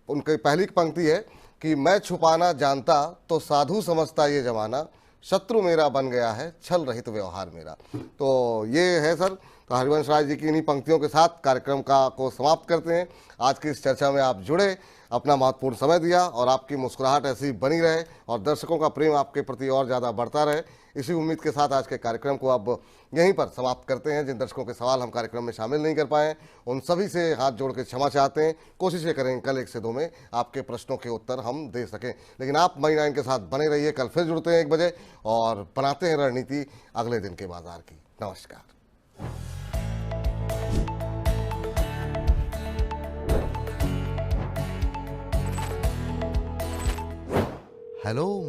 उनकी पहली पंक्ति है कि मैं छुपाना जानता तो साधु समझता ये जमाना, शत्रु मेरा बन गया है छल रहित व्यवहार मेरा। तो ये है सर, तो हरिवंश राय जी की इन्हीं पंक्तियों के साथ कार्यक्रम को समाप्त करते हैं। आज की इस चर्चा में आप जुड़े, अपना महत्वपूर्ण समय दिया और आपकी मुस्कुराहट ऐसी बनी रहे और दर्शकों का प्रेम आपके प्रति और ज़्यादा बढ़ता रहे, इसी उम्मीद के साथ आज के कार्यक्रम को अब यहीं पर समाप्त करते हैं। जिन दर्शकों के सवाल हम कार्यक्रम में शामिल नहीं कर पाए उन सभी से हाथ जोड़ के क्षमा चाहते हैं। कोशिश ये करेंगे कल 1 से 2 में आपके प्रश्नों के उत्तर हम दे सकें, लेकिन आप मनी9 के साथ बने रहिए। कल फिर जुड़ते हैं 1 बजे और बनाते हैं रणनीति अगले दिन के बाजार की। नमस्कार। हेलो।